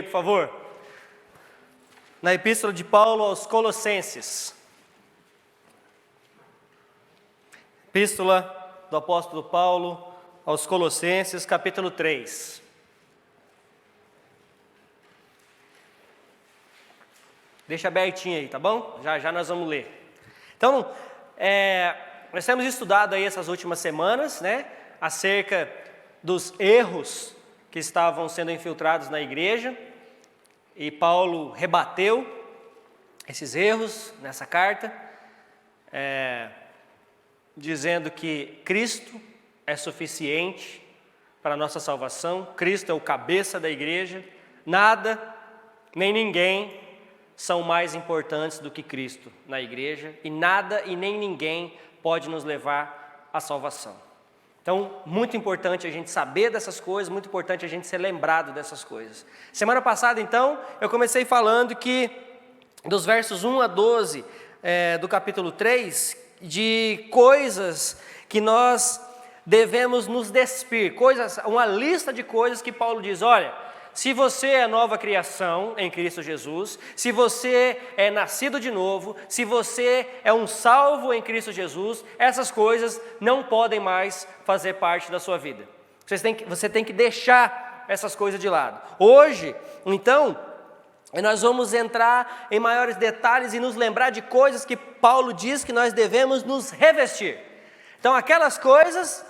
por favor. Na Epístola de Paulo aos Colossenses. Epístola do apóstolo Paulo aos Colossenses, capítulo 3. Deixa abertinho aí, tá bom? Já nós vamos ler. Então, nós temos estudado aí essas últimas semanas, né? Acerca dos erros que estavam sendo infiltrados na igreja. E Paulo rebateu esses erros nessa carta, dizendo que Cristo é suficiente para a nossa salvação. Cristo é o cabeça da igreja. Nada, nem ninguém são mais importantes do que Cristo na igreja. E nada e nem ninguém pode nos levar à salvação. Então, muito importante a gente saber dessas coisas, muito importante a gente ser lembrado dessas coisas. Semana passada, então, eu comecei falando que, dos versos 1 a 12 do capítulo 3, de coisas que nós devemos nos despir, uma lista de coisas que Paulo diz, olha, se você é nova criação em Cristo Jesus, se você é nascido de novo, se você é um salvo em Cristo Jesus, essas coisas não podem mais fazer parte da sua vida. Você tem que deixar essas coisas de lado. Hoje, então, nós vamos entrar em maiores detalhes e nos lembrar de coisas que Paulo diz que nós devemos nos revestir. Então, aquelas coisas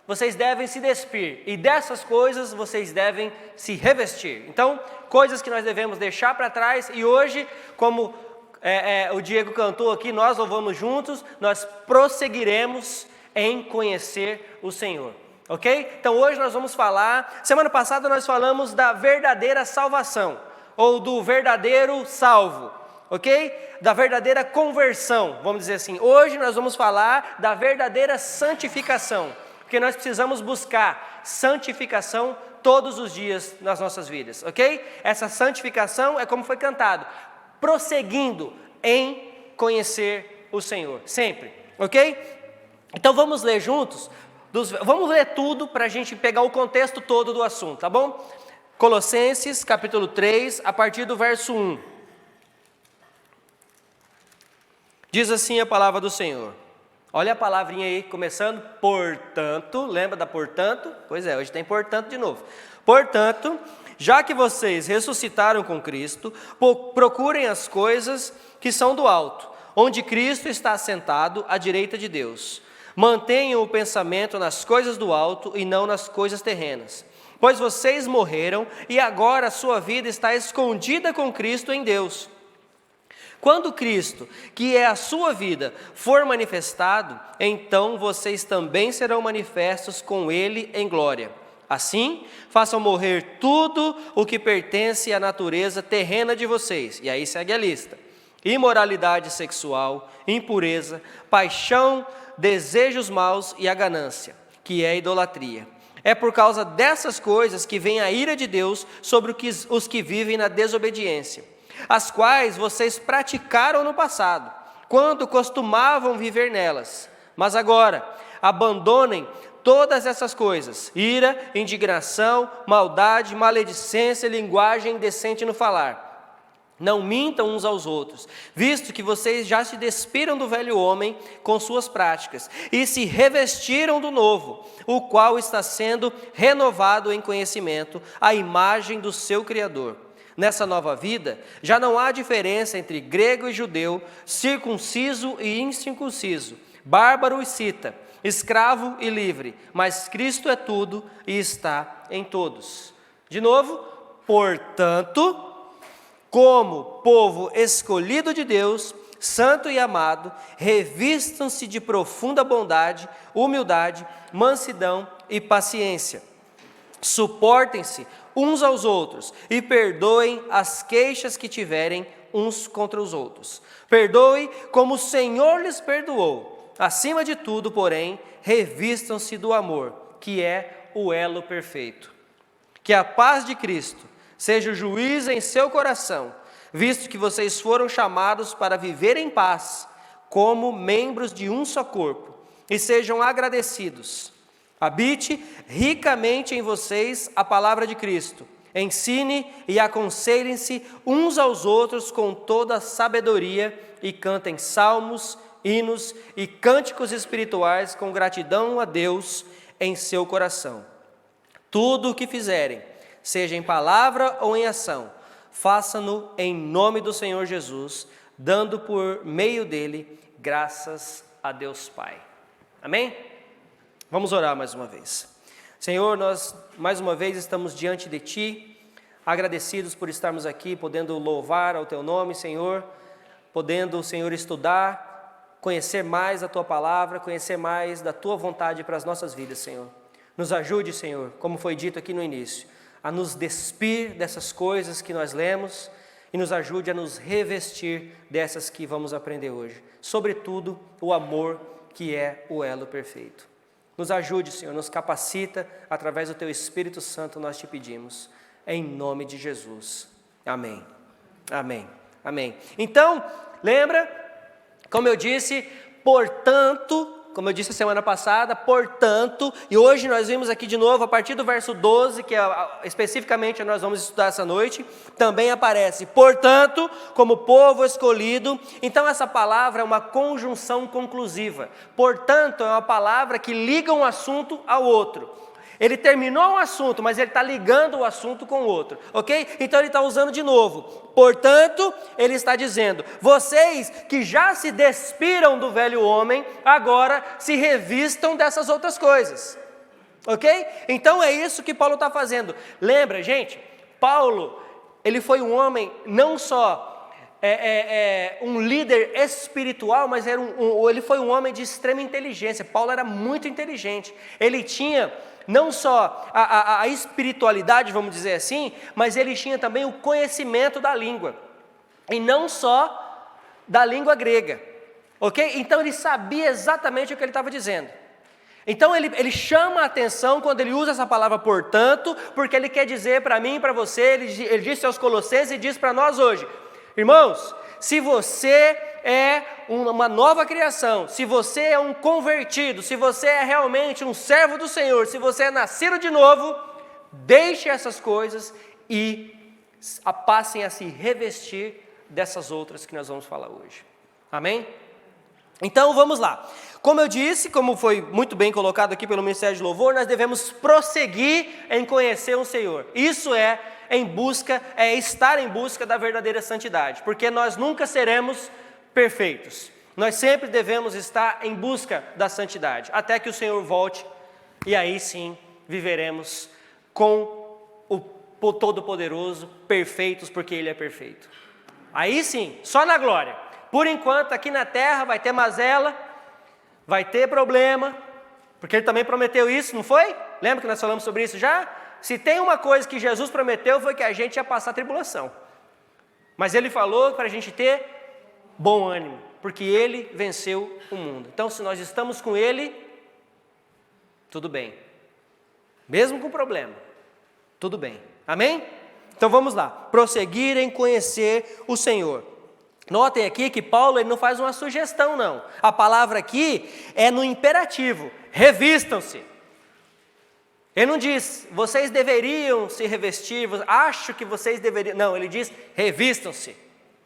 vocês devem se despir, e dessas coisas vocês devem se revestir. Então, coisas que nós devemos deixar para trás, e hoje, como o Diego cantou aqui, nós louvamos juntos, nós prosseguiremos em conhecer o Senhor, ok? Então, hoje nós vamos falar, semana passada nós falamos da verdadeira salvação, ou do verdadeiro salvo, ok? Da verdadeira conversão, vamos dizer assim. Hoje nós vamos falar da verdadeira santificação, porque nós precisamos buscar santificação todos os dias nas nossas vidas, ok? Essa santificação é como foi cantado, prosseguindo em conhecer o Senhor, sempre, ok? Então vamos ler juntos, vamos ler tudo para a gente pegar o contexto todo do assunto, tá bom? Colossenses, capítulo 3, a partir do verso 1. Diz assim a palavra do Senhor. Olha a palavrinha aí, começando, portanto, lembra da portanto? Pois é, hoje tem portanto de novo. Portanto, já que vocês ressuscitaram com Cristo, procurem as coisas que são do alto, onde Cristo está assentado à direita de Deus. Mantenham o pensamento nas coisas do alto e não nas coisas terrenas. Pois vocês morreram e agora a sua vida está escondida com Cristo em Deus. Quando Cristo, que é a sua vida, for manifestado, então vocês também serão manifestos com Ele em glória. Assim, façam morrer tudo o que pertence à natureza terrena de vocês. E aí segue a lista. Imoralidade sexual, impureza, paixão, desejos maus e a ganância, que é a idolatria. É por causa dessas coisas que vem a ira de Deus sobre os que vivem na desobediência, as quais vocês praticaram no passado, quando costumavam viver nelas. Mas agora, abandonem todas essas coisas: ira, indignação, maldade, maledicência, linguagem indecente no falar. Não mintam uns aos outros, visto que vocês já se despiram do velho homem com suas práticas, e se revestiram do novo, o qual está sendo renovado em conhecimento, à imagem do seu Criador. Nessa nova vida, já não há diferença entre grego e judeu, circunciso e incircunciso, bárbaro e cita, escravo e livre, mas Cristo é tudo e está em todos. De novo, portanto, como povo escolhido de Deus, santo e amado, revistam-se de profunda bondade, humildade, mansidão e paciência. Suportem-se uns aos outros e perdoem as queixas que tiverem uns contra os outros. Perdoe como o Senhor lhes perdoou. Acima de tudo, porém, revistam-se do amor, que é o elo perfeito. Que a paz de Cristo seja o juiz em seu coração, visto que vocês foram chamados para viver em paz, como membros de um só corpo, e sejam agradecidos. Habite ricamente em vocês a palavra de Cristo, Ensine e aconselhem-se uns aos outros com toda a sabedoria e cantem salmos, hinos e cânticos espirituais com gratidão a Deus em seu coração. Tudo o que fizerem, seja em palavra ou em ação, façam-no em nome do Senhor Jesus, dando por meio dele graças a Deus Pai. Amém? Vamos orar mais uma vez. Senhor, nós mais uma vez estamos diante de Ti, agradecidos por estarmos aqui, podendo louvar ao Teu nome, Senhor, podendo, Senhor, estudar, conhecer mais a Tua palavra, conhecer mais da Tua vontade para as nossas vidas, Senhor. Nos ajude, Senhor, como foi dito aqui no início, a nos despir dessas coisas que nós lemos e nos ajude a nos revestir dessas que vamos aprender hoje. Sobretudo, o amor, que é o elo perfeito. Nos ajude, Senhor, nos capacita, através do Teu Espírito Santo nós Te pedimos, em nome de Jesus. Amém. Amém. Amém. Então, lembra, como eu disse, portanto, como eu disse a semana passada, portanto, e hoje nós vimos aqui de novo, a partir do verso 12, que especificamente nós vamos estudar essa noite, também aparece, portanto, como povo escolhido. Então essa palavra é uma conjunção conclusiva, portanto é uma palavra que liga um assunto ao outro. Ele terminou um assunto, mas ele está ligando o assunto com o outro, ok? Então ele está usando de novo. Portanto, ele está dizendo, vocês que já se despiram do velho homem, agora se revistam dessas outras coisas, ok? Então é isso que Paulo está fazendo. Lembra, gente, Paulo, ele foi um homem não só um líder espiritual, mas ele foi um homem de extrema inteligência. Paulo era muito inteligente, ele tinha não só a espiritualidade, vamos dizer assim, mas ele tinha também o conhecimento da língua, e não só da língua grega, ok? Então ele sabia exatamente o que ele estava dizendo. Então ele chama a atenção quando ele usa essa palavra portanto, porque ele quer dizer para mim e para você, ele disse aos Colossenses e diz para nós hoje, irmãos, se você é uma nova criação, se você é um convertido, se você é realmente um servo do Senhor, se você é nascido de novo, deixe essas coisas e passem a se revestir dessas outras que nós vamos falar hoje. Amém? Então vamos lá. Como eu disse, como foi muito bem colocado aqui pelo Ministério de Louvor, nós devemos prosseguir em conhecer o Senhor. Isso é estar em busca da verdadeira santidade, porque nós nunca seremos perfeitos. Nós sempre devemos estar em busca da santidade, até que o Senhor volte, e aí sim viveremos com o Todo-Poderoso, perfeitos, porque Ele é perfeito. Aí sim, só na glória. Por enquanto, aqui na terra vai ter mazela, vai ter problema, porque Ele também prometeu isso, não foi? Lembra que nós falamos sobre isso já? Se tem uma coisa que Jesus prometeu, foi que a gente ia passar tribulação. Mas Ele falou para a gente ter bom ânimo, porque Ele venceu o mundo. Então, se nós estamos com Ele, tudo bem. Mesmo com problema, tudo bem. Amém? Então vamos lá. Prosseguir em conhecer o Senhor. Notem aqui que Paulo ele não faz uma sugestão, não. A palavra aqui é no imperativo. Revistam-se. Ele não diz, vocês deveriam se revestir, acho que vocês deveriam. Não, ele diz, revistam-se.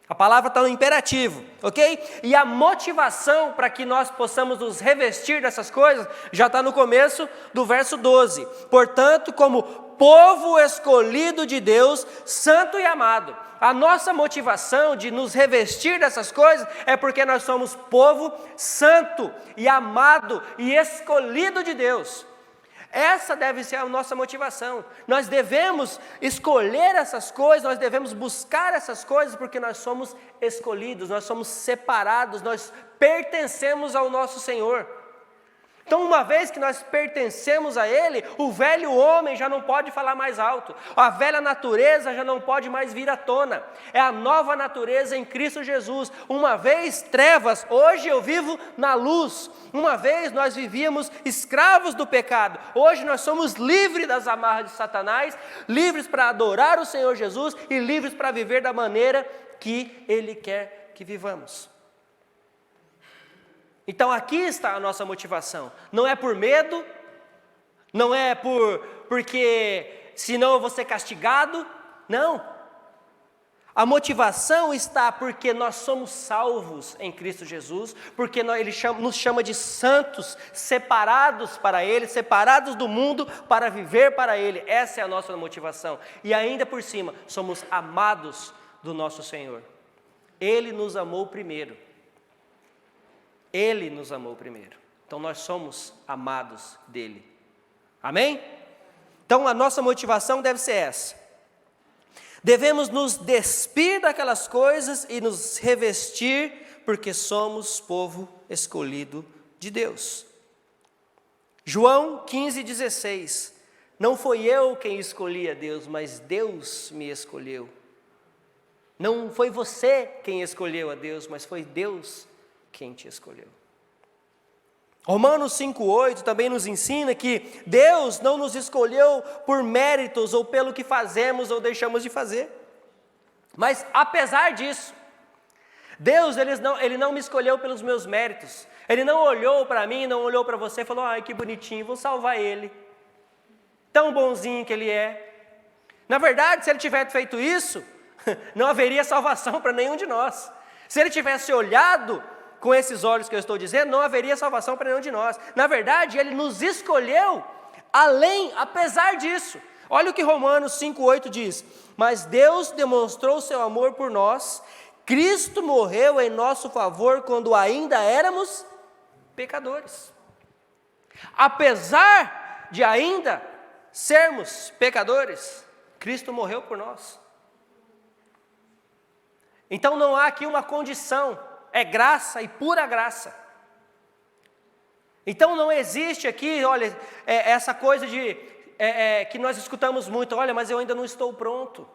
A palavra está no imperativo, ok? E a motivação para que nós possamos nos revestir dessas coisas já está no começo do verso 12. Portanto, como povo escolhido de Deus, santo e amado. A nossa motivação de nos revestir dessas coisas é porque nós somos povo santo e amado e escolhido de Deus. Essa deve ser a nossa motivação. Nós devemos escolher essas coisas, nós devemos buscar essas coisas, porque nós somos escolhidos, nós somos separados, nós pertencemos ao nosso Senhor. Então, uma vez que nós pertencemos a Ele, o velho homem já não pode falar mais alto, a velha natureza já não pode mais vir à tona, é a nova natureza em Cristo Jesus. Uma vez trevas, hoje eu vivo na luz. Uma vez nós vivíamos escravos do pecado, hoje nós somos livres das amarras de Satanás, livres para adorar o Senhor Jesus e livres para viver da maneira que Ele quer que vivamos. Então aqui está a nossa motivação, não é por medo, não é porque senão eu vou ser castigado. Não. A motivação está porque nós somos salvos em Cristo Jesus, porque Ele nos chama de santos, separados para Ele, separados do mundo para viver para Ele. Essa é a nossa motivação. E ainda por cima, somos amados do nosso Senhor. Ele nos amou primeiro. Ele nos amou primeiro. Então nós somos amados dEle. Amém? Então a nossa motivação deve ser essa. Devemos nos despir daquelas coisas e nos revestir, porque somos povo escolhido de Deus. João 15,16. Não foi eu quem escolhi a Deus, mas Deus me escolheu. Não foi você quem escolheu a Deus, mas foi Deus quem te escolheu. Romanos 5,8 também nos ensina que Deus não nos escolheu por méritos ou pelo que fazemos ou deixamos de fazer. Mas apesar disso, Deus ele não me escolheu pelos meus méritos. Ele não olhou para mim, não olhou para você e falou: ai, que bonitinho, vou salvar ele. Tão bonzinho que ele é. Na verdade, se ele tivesse feito isso, não haveria salvação para nenhum de nós. Se ele tivesse olhado com esses olhos que eu estou dizendo, não haveria salvação para nenhum de nós. Na verdade, Ele nos escolheu apesar disso. Olha o que Romanos 5,8 diz. Mas Deus demonstrou seu amor por nós, Cristo morreu em nosso favor quando ainda éramos pecadores. Apesar de ainda sermos pecadores, Cristo morreu por nós. Então não há aqui uma condição. É graça e pura graça. Então não existe aqui, olha, essa coisa de que nós escutamos muito: olha, mas eu ainda não estou pronto.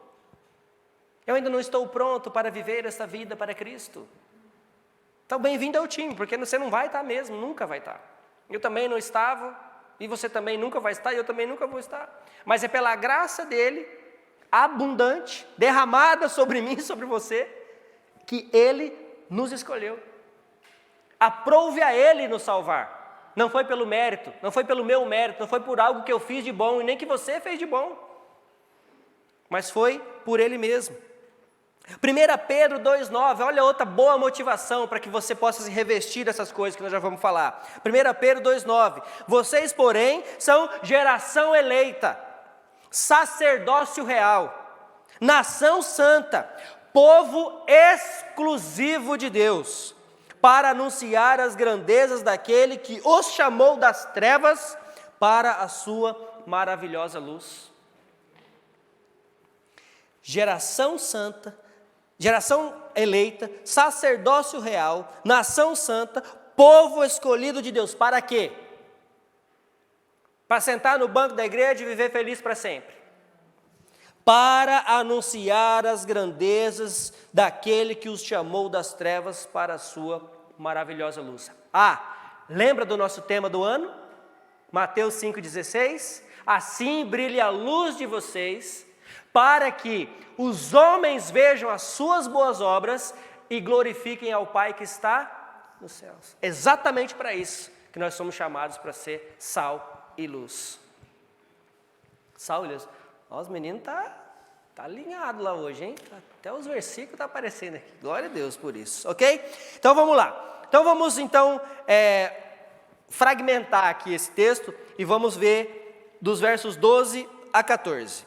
Eu ainda não estou pronto para viver essa vida para Cristo. Então bem-vindo ao time, porque você não vai estar mesmo, nunca vai estar. Eu também não estava, e você também nunca vai estar, e eu também nunca vou estar. Mas é pela graça dele, abundante, derramada sobre mim e sobre você, que Ele nos escolheu. Aprove a Ele nos salvar. Não foi pelo mérito, não foi pelo meu mérito, não foi por algo que eu fiz de bom e nem que você fez de bom, mas foi por Ele mesmo. 1 Pedro 2,9, olha outra boa motivação para que você possa se revestir dessas coisas que nós já vamos falar. 1 Pedro 2,9, vocês, porém, são geração eleita, sacerdócio real, nação santa, povo exclusivo de Deus, para anunciar as grandezas daquele que os chamou das trevas para a sua maravilhosa luz. Geração santa, geração eleita, sacerdócio real, nação santa, povo escolhido de Deus. Para quê? Para sentar no banco da igreja e viver feliz para sempre. Para anunciar as grandezas daquele que os chamou das trevas para a sua maravilhosa luz. Lembra do nosso tema do ano? Mateus 5,16? Assim brilhe a luz de vocês, para que os homens vejam as suas boas obras e glorifiquem ao Pai que está nos céus. Exatamente para isso que nós somos chamados, para ser sal e luz. Sal e luz. Os meninos tá alinhado lá hoje, hein? Até os versículos estão aparecendo aqui. Glória a Deus por isso, ok? Então vamos lá. Então vamos fragmentar aqui esse texto e vamos ver dos versos 12 a 14.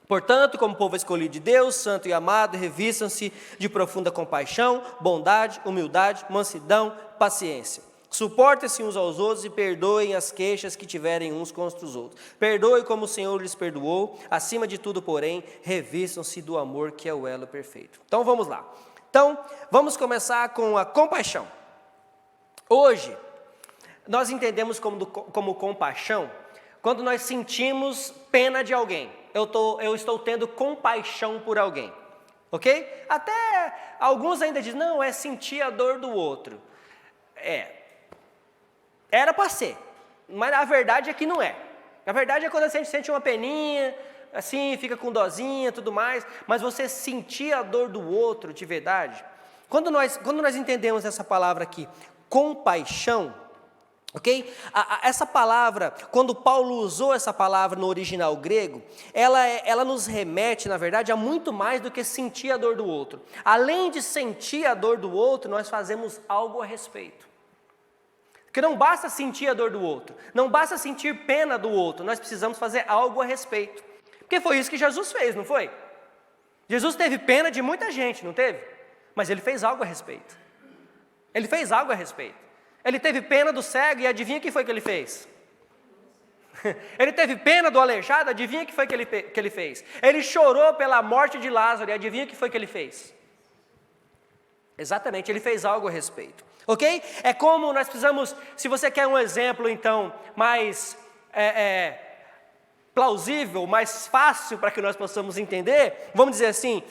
Portanto, como povo escolhido de Deus, santo e amado, revistam-se de profunda compaixão, bondade, humildade, mansidão, paciência. Suportem-se uns aos outros e perdoem as queixas que tiverem uns contra os outros. Perdoe como o Senhor lhes perdoou. Acima de tudo, porém, revistam-se do amor, que é o elo perfeito. Então vamos lá. Então vamos começar com a compaixão. Hoje nós entendemos como compaixão quando nós sentimos pena de alguém. Eu estou tendo compaixão por alguém, ok? Até alguns ainda dizem: não, é sentir a dor do outro. Era para ser, mas a verdade é que não é. A verdade é quando a gente sente uma peninha, assim, fica com dozinha, tudo mais, mas você sentir a dor do outro de verdade. Quando nós entendemos essa palavra aqui, compaixão, Ok? Essa palavra, quando Paulo usou essa palavra no original grego, ela nos remete, na verdade, a muito mais do que sentir a dor do outro. Além de sentir a dor do outro, nós fazemos algo a respeito. Porque não basta sentir a dor do outro, não basta sentir pena do outro, nós precisamos fazer algo a respeito. Porque foi isso que Jesus fez, não foi? Jesus teve pena de muita gente, não teve? Mas ele fez algo a respeito. Ele fez algo a respeito. Ele teve pena do cego e adivinha o que foi que ele fez? Ele teve pena do aleijado, adivinha o que foi que ele fez? Ele chorou pela morte de Lázaro e adivinha o que foi que ele fez? Exatamente, ele fez algo a respeito. Ok? É como nós precisamos, se você quer um exemplo então mais plausível, mais fácil para que nós possamos entender, vamos dizer assim,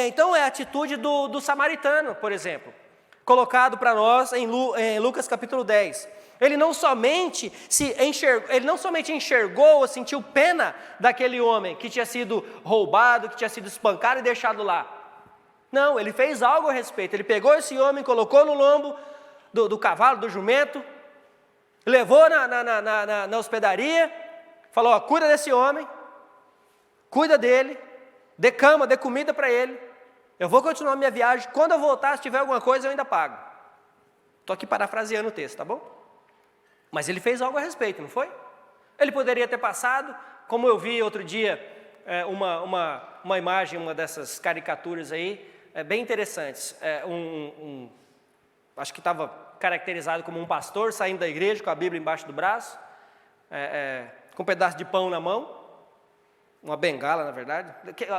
então é a atitude do samaritano, por exemplo, colocado para nós em Lucas capítulo 10. Ele não somente enxergou ou sentiu pena daquele homem que tinha sido roubado, que tinha sido espancado e deixado lá. Não, ele fez algo a respeito. Ele pegou esse homem, colocou no lombo do cavalo, do jumento, levou na hospedaria, falou, ó, cuida desse homem, cuida dele, dê cama, dê comida para ele, eu vou continuar minha viagem, quando eu voltar, se tiver alguma coisa, eu ainda pago. Estou aqui parafraseando o texto, tá bom? Mas ele fez algo a respeito, não foi? Ele poderia ter passado, como eu vi outro dia, uma imagem, uma dessas caricaturas aí, bem interessantes, acho que estava caracterizado como um pastor saindo da igreja com a Bíblia embaixo do braço, com um pedaço de pão na mão, uma bengala, na verdade.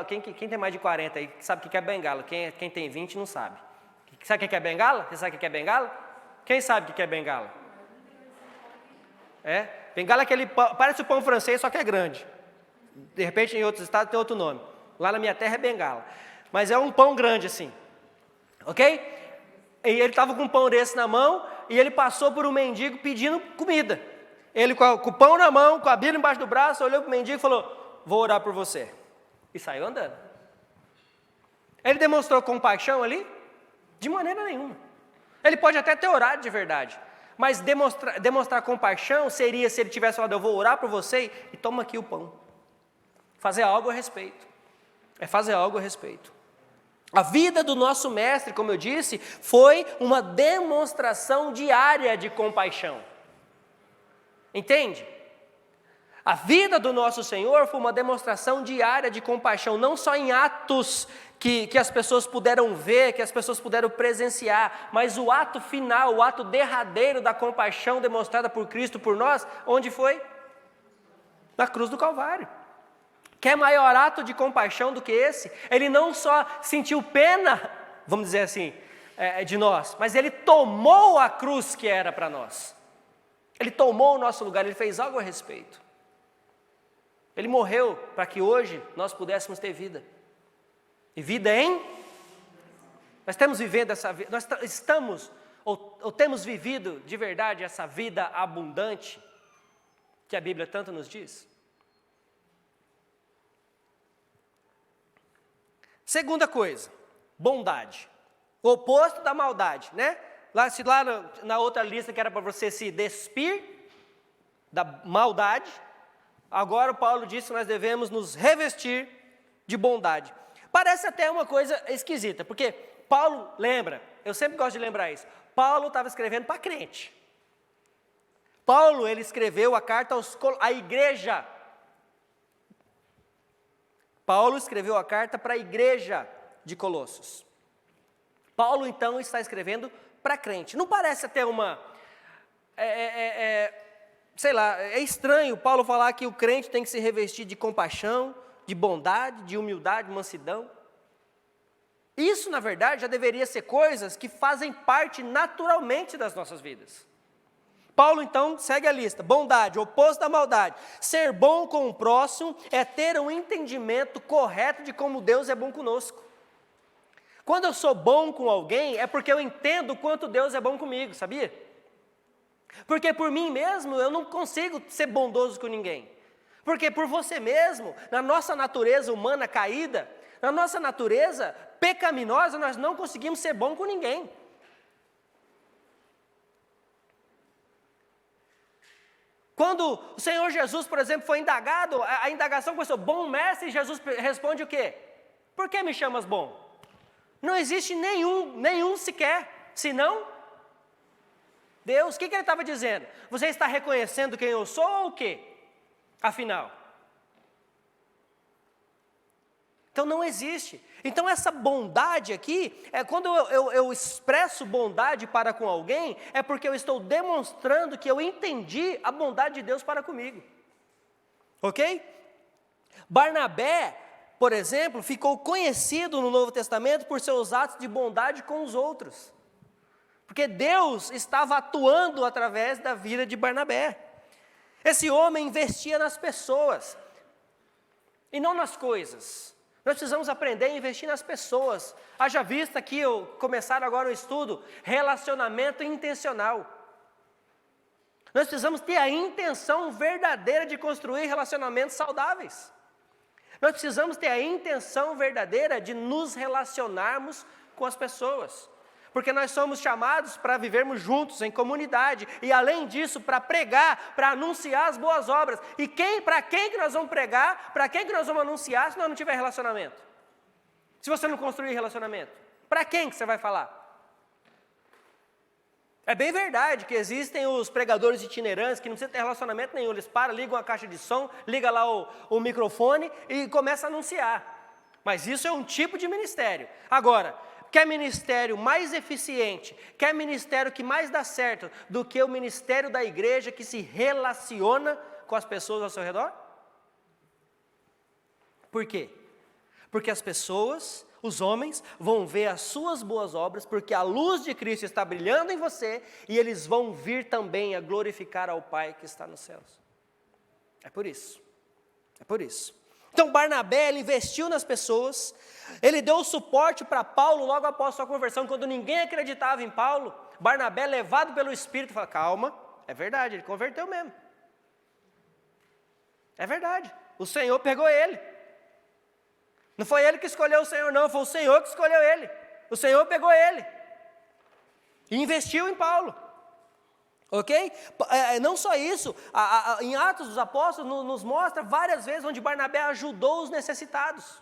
Quem tem mais de 40 aí sabe o que é bengala? Quem tem 20 não sabe. Sabe o que é bengala? Você sabe o que é bengala? Quem sabe o que é bengala? Bengala é aquele pão, parece o pão francês, só que é grande. De repente, em outros estados tem outro nome. Lá na minha terra é bengala. Mas é um pão grande assim. Ok? E ele estava com um pão desse na mão e ele passou por um mendigo pedindo comida. Ele com o pão na mão, com a Bíblia embaixo do braço, olhou para o mendigo e falou, vou orar por você. E saiu andando. Ele demonstrou compaixão ali? De maneira nenhuma. Ele pode até ter orado de verdade, mas demonstrar compaixão seria se ele tivesse falado, eu vou orar por você e toma aqui o pão. Fazer algo a respeito. É fazer algo a respeito. A vida do nosso mestre, como eu disse, foi uma demonstração diária de compaixão. Entende? A vida do nosso Senhor foi uma demonstração diária de compaixão, não só em atos que as pessoas puderam ver, que as pessoas puderam presenciar, mas o ato final, o ato derradeiro da compaixão demonstrada por Cristo por nós, onde foi? Na cruz do Calvário. Quer maior ato de compaixão do que esse? Ele não só sentiu pena, vamos dizer assim, de nós, mas ele tomou a cruz que era para nós. Ele tomou o nosso lugar, ele fez algo a respeito. Ele morreu para que hoje nós pudéssemos ter vida. E vida nós estamos vivendo essa vida, nós estamos, ou temos vivido de verdade essa vida abundante que a Bíblia tanto nos diz? Segunda coisa, bondade. O oposto da maldade, né? Lá na outra lista que era para você se despir da maldade, agora o Paulo disse que nós devemos nos revestir de bondade. Parece até uma coisa esquisita, porque Paulo, lembra, eu sempre gosto de lembrar isso, Paulo estava escrevendo para crente. Paulo, ele escreveu a carta à igreja. Paulo escreveu a carta para a igreja de Colossos. Paulo, então, está escrevendo para crente. Não parece até sei lá, é estranho Paulo falar que o crente tem que se revestir de compaixão, de bondade, de humildade, mansidão. Isso, na verdade, já deveria ser coisas que fazem parte naturalmente das nossas vidas. Paulo, então, segue a lista. Bondade, oposto da maldade. Ser bom com o próximo é ter um entendimento correto de como Deus é bom conosco. Quando eu sou bom com alguém, é porque eu entendo o quanto Deus é bom comigo, sabia? Porque por mim mesmo, eu não consigo ser bondoso com ninguém. Porque por você mesmo, na nossa natureza humana caída, na nossa natureza pecaminosa, nós não conseguimos ser bom com ninguém. Quando o Senhor Jesus, por exemplo, foi indagado, a indagação começou, bom mestre, e Jesus responde o quê? Por que me chamas bom? Não existe nenhum sequer, senão Deus. O que ele estava dizendo? Você está reconhecendo quem eu sou ou o quê? Afinal. Então não existe. Então essa bondade aqui, quando eu expresso bondade para com alguém, é porque eu estou demonstrando que eu entendi a bondade de Deus para comigo. Ok? Barnabé, por exemplo, ficou conhecido no Novo Testamento por seus atos de bondade com os outros. Porque Deus estava atuando através da vida de Barnabé. Esse homem investia nas pessoas e não nas coisas. Nós precisamos aprender a investir nas pessoas. Haja vista que começar agora o estudo, relacionamento intencional. Nós precisamos ter a intenção verdadeira de construir relacionamentos saudáveis. Nós precisamos ter a intenção verdadeira de nos relacionarmos com as pessoas. Porque nós somos chamados para vivermos juntos, em comunidade, e além disso, para pregar, para anunciar as boas obras. E para quem que nós vamos pregar, para quem que nós vamos anunciar, se nós não tiver relacionamento? Se você não construir relacionamento, para quem que você vai falar? É bem verdade que existem os pregadores itinerantes, que não precisam ter relacionamento nenhum, eles param, ligam a caixa de som, ligam lá o microfone e começam a anunciar. Mas isso é um tipo de ministério. Agora, quer ministério mais eficiente, quer ministério que mais dá certo do que o ministério da igreja que se relaciona com as pessoas ao seu redor? Por quê? Porque as pessoas, os homens, vão ver as suas boas obras, porque a luz de Cristo está brilhando em você, e eles vão vir também a glorificar ao Pai que está nos céus. É por isso. É por isso. Então Barnabé, ele investiu nas pessoas, ele deu suporte para Paulo logo após sua conversão, quando ninguém acreditava em Paulo. Barnabé, levado pelo Espírito, fala, calma, é verdade, ele converteu mesmo. É verdade, o Senhor pegou ele. Não foi ele que escolheu o Senhor, não, foi o Senhor que escolheu ele. O Senhor pegou ele e investiu em Paulo. Ok? Não só isso, em Atos dos Apóstolos nos mostra várias vezes onde Barnabé ajudou os necessitados.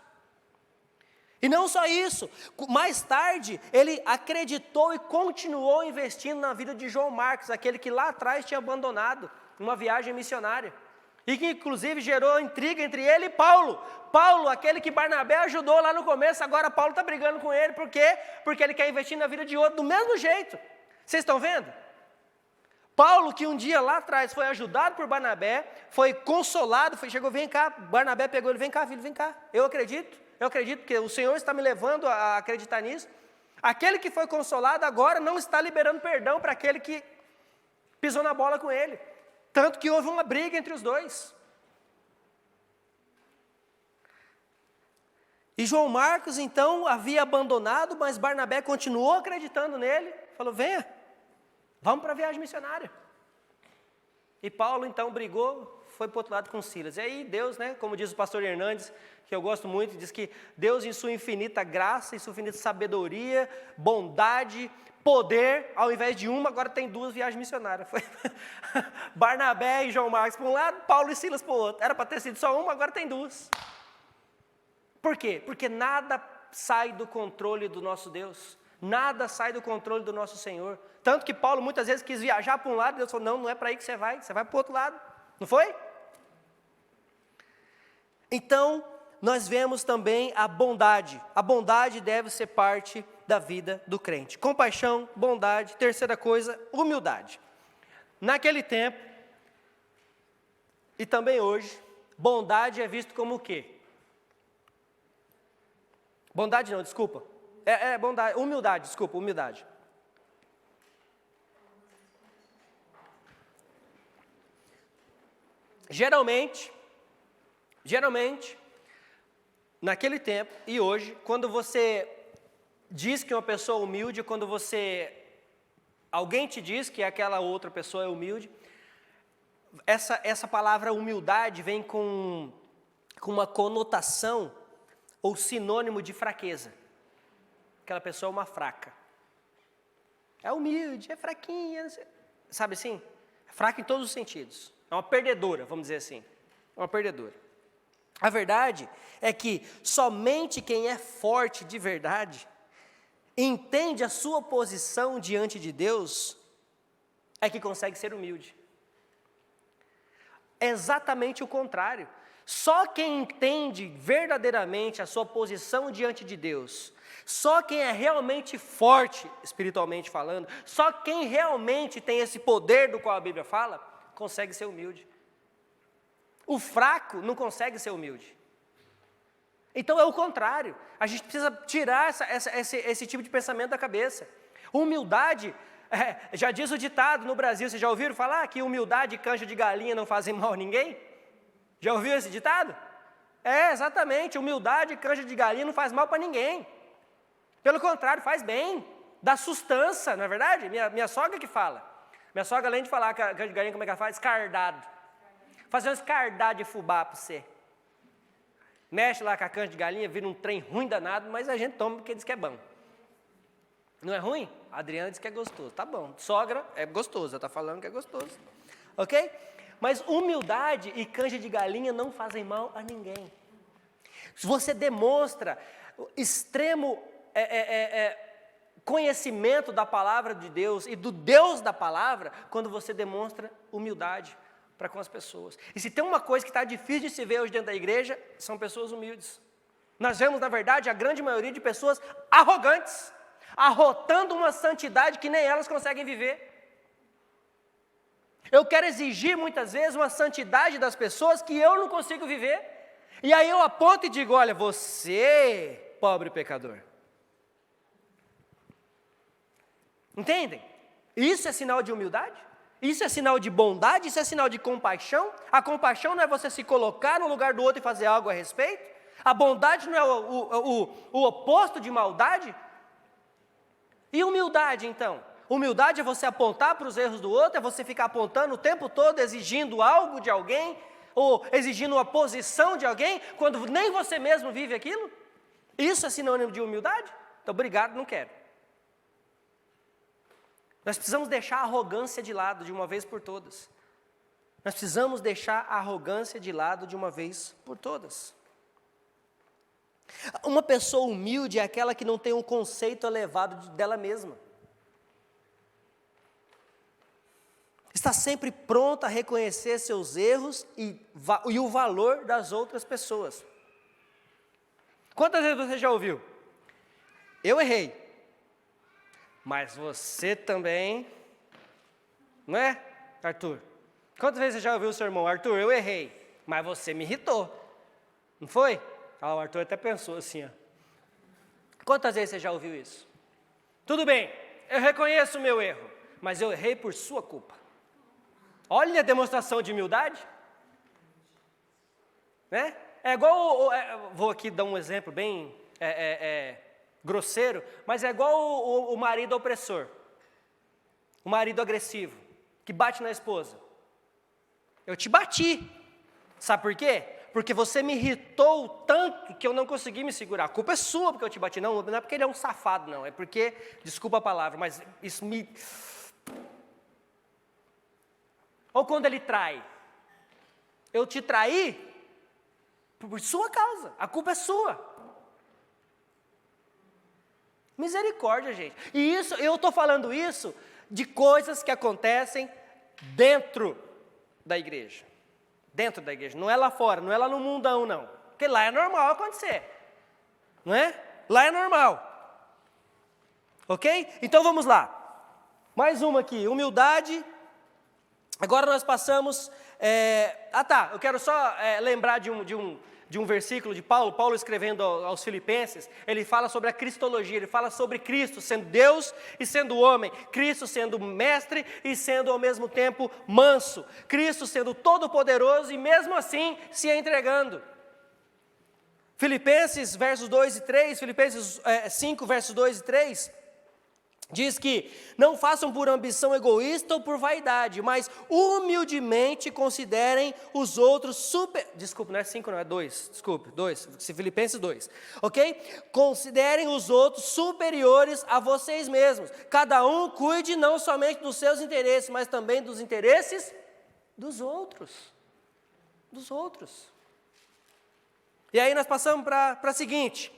E não só isso, mais tarde ele acreditou e continuou investindo na vida de João Marcos, aquele que lá atrás tinha abandonado numa viagem missionária. E que inclusive gerou intriga entre ele e Paulo. Paulo, aquele que Barnabé ajudou lá no começo, agora Paulo está brigando com ele. Por quê? Porque ele quer investir na vida de outro do mesmo jeito. Vocês estão vendo? Paulo, que um dia lá atrás foi ajudado por Barnabé, foi consolado, chegou, vem cá, Barnabé pegou ele, vem cá filho, vem cá, eu acredito que o Senhor está me levando a acreditar nisso. Aquele que foi consolado agora não está liberando perdão para aquele que pisou na bola com ele, tanto que houve uma briga entre os dois. E João Marcos então havia abandonado, mas Barnabé continuou acreditando nele, falou, venha, vamos para a viagem missionária. E Paulo então brigou, foi para o outro lado com Silas. E aí Deus, como diz o pastor Hernandes, que eu gosto muito, diz que Deus em sua infinita graça, em sua infinita sabedoria, bondade, poder, ao invés de uma, agora tem duas viagens missionárias. Foi Barnabé e João Marcos para um lado, Paulo e Silas para o outro. Era para ter sido só uma, agora tem duas. Por quê? Porque nada sai do controle do nosso Deus. Nada sai do controle do nosso Senhor. Tanto que Paulo muitas vezes quis viajar para um lado, Deus falou, não é para aí que você vai para o outro lado. Não foi? Então, nós vemos também a bondade. A bondade deve ser parte da vida do crente. Compaixão, bondade, terceira coisa, humildade. Naquele tempo, e também hoje, bondade é visto como o quê? Bondade não, desculpa. Bondade, humildade, desculpa, humildade. Geralmente, naquele tempo e hoje, quando você diz que uma pessoa é humilde, quando alguém te diz que aquela outra pessoa é humilde, essa palavra humildade vem com uma conotação ou sinônimo de fraqueza. Aquela pessoa é uma fraca. É humilde, é fraquinha, sabe assim? É fraca em todos os sentidos. É uma perdedora, vamos dizer assim. É uma perdedora. A verdade é que somente quem é forte de verdade, entende a sua posição diante de Deus, é que consegue ser humilde. É exatamente o contrário. Só quem entende verdadeiramente a sua posição diante de Deus, só quem é realmente forte, espiritualmente falando, só quem realmente tem esse poder do qual a Bíblia fala, consegue ser humilde. O fraco não consegue ser humilde. Então é o contrário. A gente precisa tirar esse tipo de pensamento da cabeça. Humildade, já diz o ditado no Brasil, vocês já ouviram falar que humildade e canja de galinha não fazem mal a ninguém? Já ouviu esse ditado? É, exatamente, humildade e canja de galinha não faz mal para ninguém. Pelo contrário, faz bem, dá sustância, não é verdade? Minha sogra que fala. Minha sogra, além de falar que a canja de galinha, como é que ela faz? Escardado. Fazer um escardado de fubá para você. Mexe lá com a canja de galinha, vira um trem ruim danado, mas a gente toma porque diz que é bom. Não é ruim? A Adriana diz que é gostoso. Tá bom, sogra é gostoso, ela está falando que é gostoso. Ok? Mas humildade e canja de galinha não fazem mal a ninguém. Você demonstra extremo conhecimento da palavra de Deus e do Deus da palavra quando você demonstra humildade para com as pessoas. E se tem uma coisa que está difícil de se ver hoje dentro da igreja, são pessoas humildes. Nós vemos, na verdade, a grande maioria de pessoas arrogantes, arrotando uma santidade que nem elas conseguem viver. Eu quero exigir muitas vezes uma santidade das pessoas que eu não consigo viver. E aí eu aponto e digo, olha, você, pobre pecador. Entendem? Isso é sinal de humildade? Isso é sinal de bondade? Isso é sinal de compaixão? A compaixão não é você se colocar no lugar do outro e fazer algo a respeito? A bondade não é o oposto de maldade? E humildade, então? Humildade é você apontar para os erros do outro, é você ficar apontando o tempo todo, exigindo algo de alguém, ou exigindo uma posição de alguém, quando nem você mesmo vive aquilo? Isso é sinônimo de humildade? Então, obrigado, não quero. Nós precisamos deixar a arrogância de lado de uma vez por todas. Nós precisamos deixar a arrogância de lado de uma vez por todas. Uma pessoa humilde é aquela que não tem um conceito elevado dela mesma. Está sempre pronta a reconhecer seus erros e o valor das outras pessoas. Quantas vezes você já ouviu? Eu errei, mas você também, não é, Arthur? Quantas vezes você já ouviu o seu irmão? Arthur, eu errei, mas você me irritou, não foi? O Arthur até pensou assim, ó. Quantas vezes você já ouviu isso? Tudo bem, eu reconheço o meu erro, mas eu errei por sua culpa. Olha a demonstração de humildade. Né? É igual, vou aqui dar um exemplo bem grosseiro, mas é igual o marido opressor, o marido agressivo, que bate na esposa. Eu te bati, sabe por quê? Porque você me irritou tanto que eu não consegui me segurar. A culpa é sua porque eu te bati, não é porque ele é um safado, não, é porque, desculpa a palavra, mas isso me... Ou quando ele trai, eu te traí por sua causa, a culpa é sua. Misericórdia, gente. E isso, eu estou falando isso de coisas que acontecem dentro da igreja. Dentro da igreja, não é lá fora, não é lá no mundão, não. Porque lá é normal acontecer, não é? Lá é normal. Ok? Então vamos lá. Mais uma aqui, humildade. Agora nós passamos... eu quero só lembrar de um versículo de Paulo. Paulo escrevendo aos Filipenses, ele fala sobre a cristologia, ele fala sobre Cristo sendo Deus e sendo homem, Cristo sendo mestre e sendo ao mesmo tempo manso, Cristo sendo todo-poderoso e mesmo assim se entregando. Filipenses versos 2 e 3, Filipenses 5 versos 2 e 3, diz que não façam por ambição egoísta ou por vaidade, mas humildemente considerem os outros Desculpe, não é 5 não, é 2, desculpe, 2, Filipenses 2, ok? Considerem os outros superiores a vocês mesmos. Cada um cuide não somente dos seus interesses, mas também dos interesses dos outros. Dos outros. E aí nós passamos para a seguinte: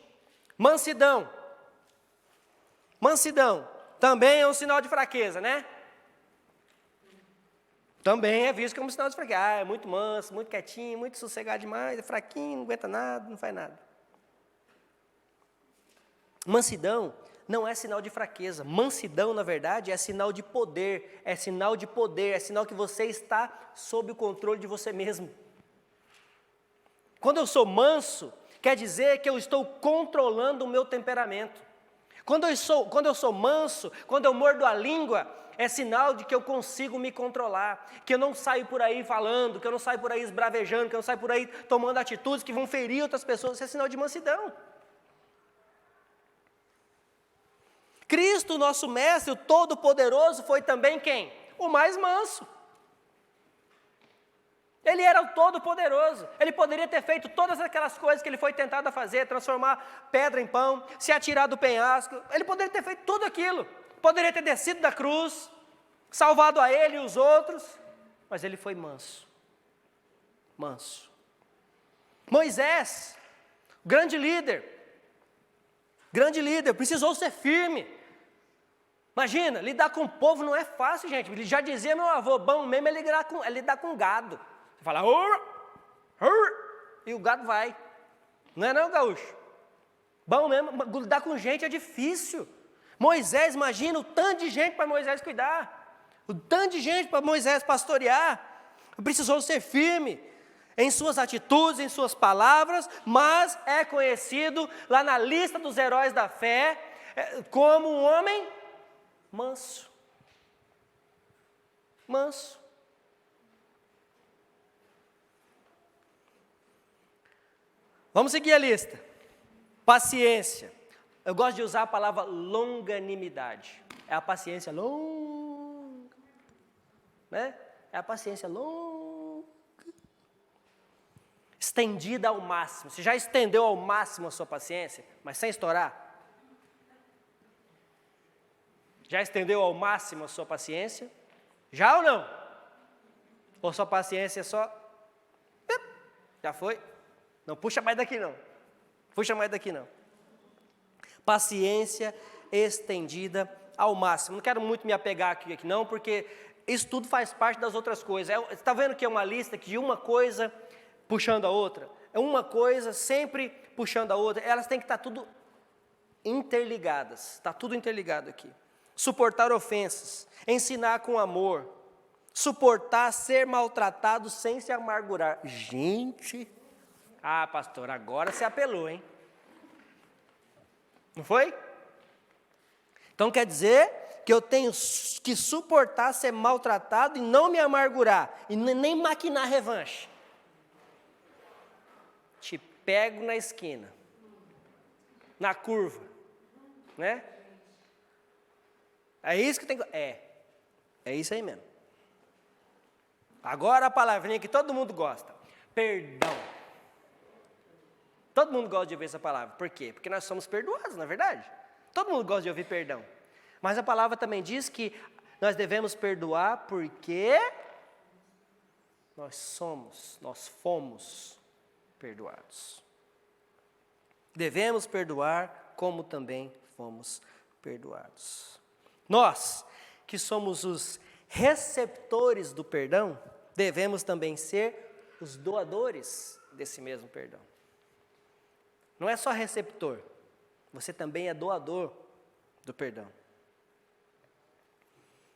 mansidão. Mansidão também é um sinal de fraqueza, né? Também é visto como um sinal de fraqueza. É muito manso, muito quietinho, muito sossegado demais, é fraquinho, não aguenta nada, não faz nada. Mansidão não é sinal de fraqueza. Mansidão, na verdade, é sinal de poder. É sinal de poder, é sinal que você está sob o controle de você mesmo. Quando eu sou manso, quer dizer que eu estou controlando o meu temperamento. Quando eu sou manso, quando eu mordo a língua, é sinal de que eu consigo me controlar, que eu não saio por aí falando, que eu não saio por aí esbravejando, que eu não saio por aí tomando atitudes que vão ferir outras pessoas. Isso é sinal de mansidão. Cristo, nosso Mestre, o Todo-Poderoso, foi também quem? O mais manso. Ele era o Todo-Poderoso. Ele poderia ter feito todas aquelas coisas que ele foi tentado a fazer, transformar pedra em pão, se atirar do penhasco. Ele poderia ter feito tudo aquilo. Poderia ter descido da cruz, salvado a ele e os outros. Mas ele foi manso. Manso. Moisés, grande líder, precisou ser firme. Imagina, lidar com o povo não é fácil, gente. Ele já dizia meu avô, bom mesmo é lidar com gado. Você fala, e o gado vai. Não é não, gaúcho? Bom mesmo, lidar com gente é difícil. Moisés, imagina o tanto de gente para Moisés cuidar. O tanto de gente para Moisés pastorear. Precisou ser firme em suas atitudes, em suas palavras, mas é conhecido lá na lista dos heróis da fé como um homem manso. Manso. Vamos seguir a lista. Paciência. Eu gosto de usar a palavra longanimidade. É a paciência longa. Né? É a paciência longa. Estendida ao máximo. Você já estendeu ao máximo a sua paciência, mas sem estourar? Já estendeu ao máximo a sua paciência? Já ou não? Ou sua paciência é só... Já foi? Não puxa mais daqui não. Puxa mais daqui não. Paciência estendida ao máximo. Não quero muito me apegar aqui não, porque isso tudo faz parte das outras coisas. Está vendo que é uma lista de uma coisa puxando a outra? É uma coisa sempre puxando a outra. Elas têm que estar tudo interligadas. Está tudo interligado aqui. Suportar ofensas, ensinar com amor, suportar ser maltratado sem se amargurar. Gente, pastor, agora você apelou, hein? Não foi? Então quer dizer que eu tenho que suportar ser maltratado e não me amargurar, e nem maquinar revanche. Te pego na esquina, na curva, né? É isso que tem que... É isso aí mesmo. Agora a palavrinha que todo mundo gosta. Perdão. Todo mundo gosta de ouvir essa palavra. Por quê? Porque nós somos perdoados, não é verdade? Todo mundo gosta de ouvir perdão. Mas a palavra também diz que nós devemos perdoar porque nós fomos perdoados. Devemos perdoar como também fomos perdoados. Nós, que somos os receptores do perdão, devemos também ser os doadores desse mesmo perdão. Não é só receptor, você também é doador do perdão.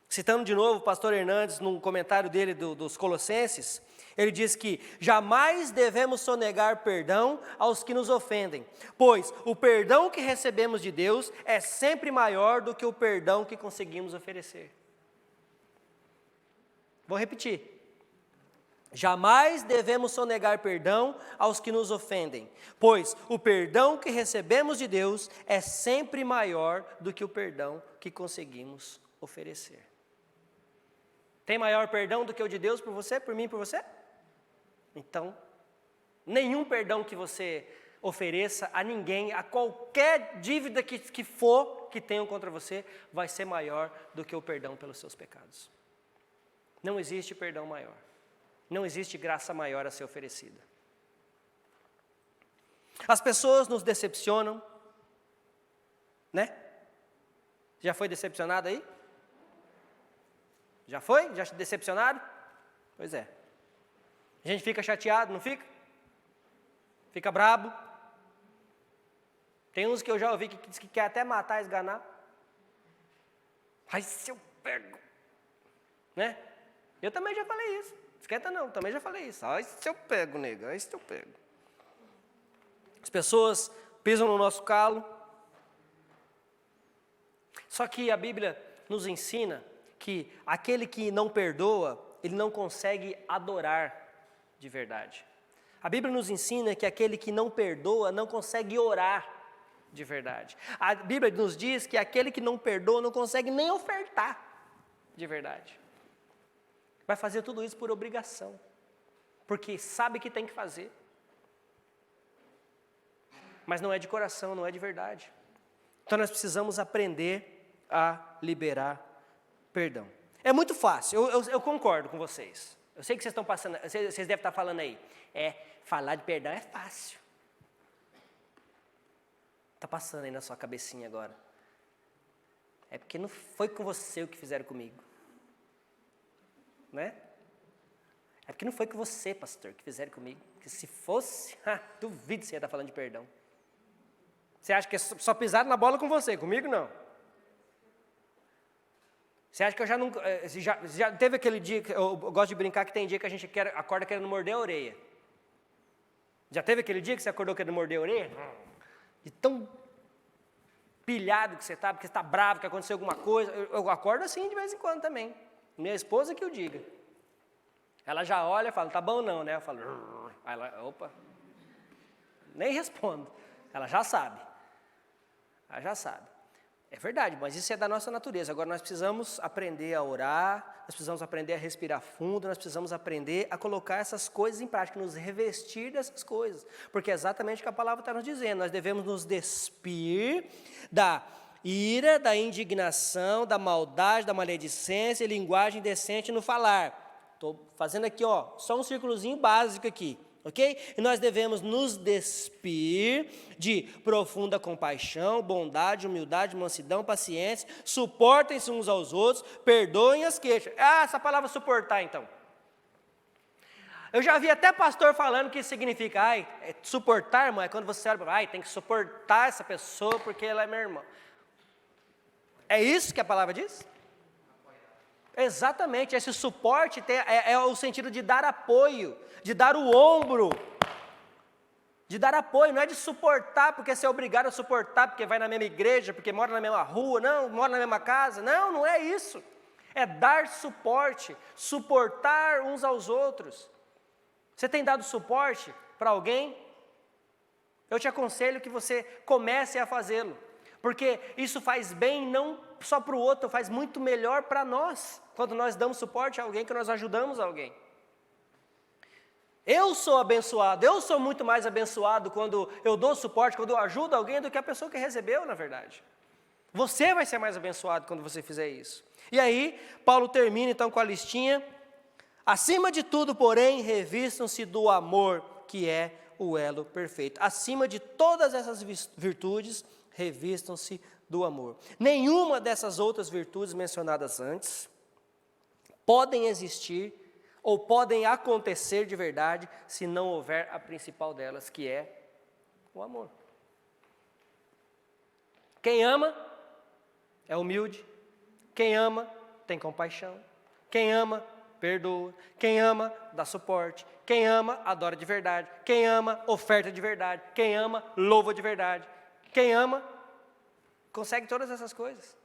Citando de novo o pastor Hernandes, num comentário dele dos Colossenses, ele diz que jamais devemos sonegar perdão aos que nos ofendem, pois o perdão que recebemos de Deus é sempre maior do que o perdão que conseguimos oferecer. Vou repetir. Jamais devemos sonegar perdão aos que nos ofendem, pois o perdão que recebemos de Deus é sempre maior do que o perdão que conseguimos oferecer. Tem maior perdão do que o de Deus por você, por mim, por você? Então, nenhum perdão que você ofereça a ninguém, a qualquer dívida que for que tenham contra você, vai ser maior do que o perdão pelos seus pecados. Não existe perdão maior. Não existe graça maior a ser oferecida. As pessoas nos decepcionam, né? Já foi decepcionado aí? Já foi? Já decepcionado? Pois é. A gente fica chateado, não fica? Fica brabo. Tem uns que eu já ouvi que diz que quer até matar, esganar. Ai, se eu pego. Né? Eu também já falei isso. Esquenta não, também já falei isso. Ai, se eu pego, nega, ai, se eu pego. As pessoas pisam no nosso calo. Só que a Bíblia nos ensina que aquele que não perdoa, ele não consegue adorar de verdade. A Bíblia nos ensina que aquele que não perdoa não consegue orar de verdade. A Bíblia nos diz que aquele que não perdoa não consegue nem ofertar de verdade. Vai fazer tudo isso por obrigação, porque sabe que tem que fazer. Mas não é de coração, não é de verdade. Então nós precisamos aprender a liberar perdão. É muito fácil, eu concordo com vocês. Eu sei que vocês estão passando, vocês devem estar falando aí. Falar de perdão é fácil. Está passando aí na sua cabecinha agora. É porque não foi com você o que fizeram comigo. Né? É porque não foi com você, pastor, que fizeram comigo. Porque se fosse, duvido que você ia estar falando de perdão. Você acha que só pisaram na bola com você, comigo não. Você acha que eu já não... Já teve aquele dia, que eu gosto de brincar que tem dia que a gente acorda querendo morder a orelha. Já teve aquele dia que você acordou querendo morder a orelha? De tão pilhado que você está, porque você está bravo, que aconteceu alguma coisa. Eu acordo assim de vez em quando também. Minha esposa que eu diga. Ela já olha e fala, tá bom não, né? Eu falo, aí ela, opa. Nem respondo. Ela já sabe. Ela já sabe. É verdade, mas isso é da nossa natureza. Agora nós precisamos aprender a orar, nós precisamos aprender a respirar fundo, nós precisamos aprender a colocar essas coisas em prática, nos revestir dessas coisas. Porque é exatamente o que a palavra está nos dizendo. Nós devemos nos despir da ira, da indignação, da maldade, da maledicência e linguagem decente no falar. Estou fazendo aqui, só um círculozinho básico aqui. Ok? E nós devemos nos despir de profunda compaixão, bondade, humildade, mansidão, paciência, suportem-se uns aos outros, perdoem as queixas. Essa palavra suportar, então. Eu já vi até pastor falando que isso significa, suportar, irmão, é quando você olha, tem que suportar essa pessoa porque ela é minha irmã. É isso que a palavra diz? Exatamente, esse suporte é o sentido de dar apoio, de dar o ombro, de dar apoio, não é de suportar porque você é obrigado a suportar porque vai na mesma igreja, porque mora na mesma rua, não, mora na mesma casa, não é isso, é dar suporte, suportar uns aos outros. Você tem dado suporte para alguém? Eu te aconselho que você comece a fazê-lo, porque isso faz bem não só para o outro, faz muito melhor para nós, quando nós damos suporte a alguém, que nós ajudamos alguém. Eu sou abençoado, eu sou muito mais abençoado quando eu dou suporte, quando eu ajudo alguém, do que a pessoa que recebeu, na verdade. Você vai ser mais abençoado quando você fizer isso. E aí, Paulo termina então com a listinha. Acima de tudo, porém, revistam-se do amor, que é o elo perfeito. Acima de todas essas virtudes, revistam-se do amor. Nenhuma dessas outras virtudes mencionadas antes podem existir ou podem acontecer de verdade se não houver a principal delas, que é o amor. Quem ama é humilde, quem ama tem compaixão, quem ama perdoa, quem ama dá suporte, quem ama adora de verdade, quem ama oferta de verdade, quem ama louva de verdade, quem ama consegue todas essas coisas.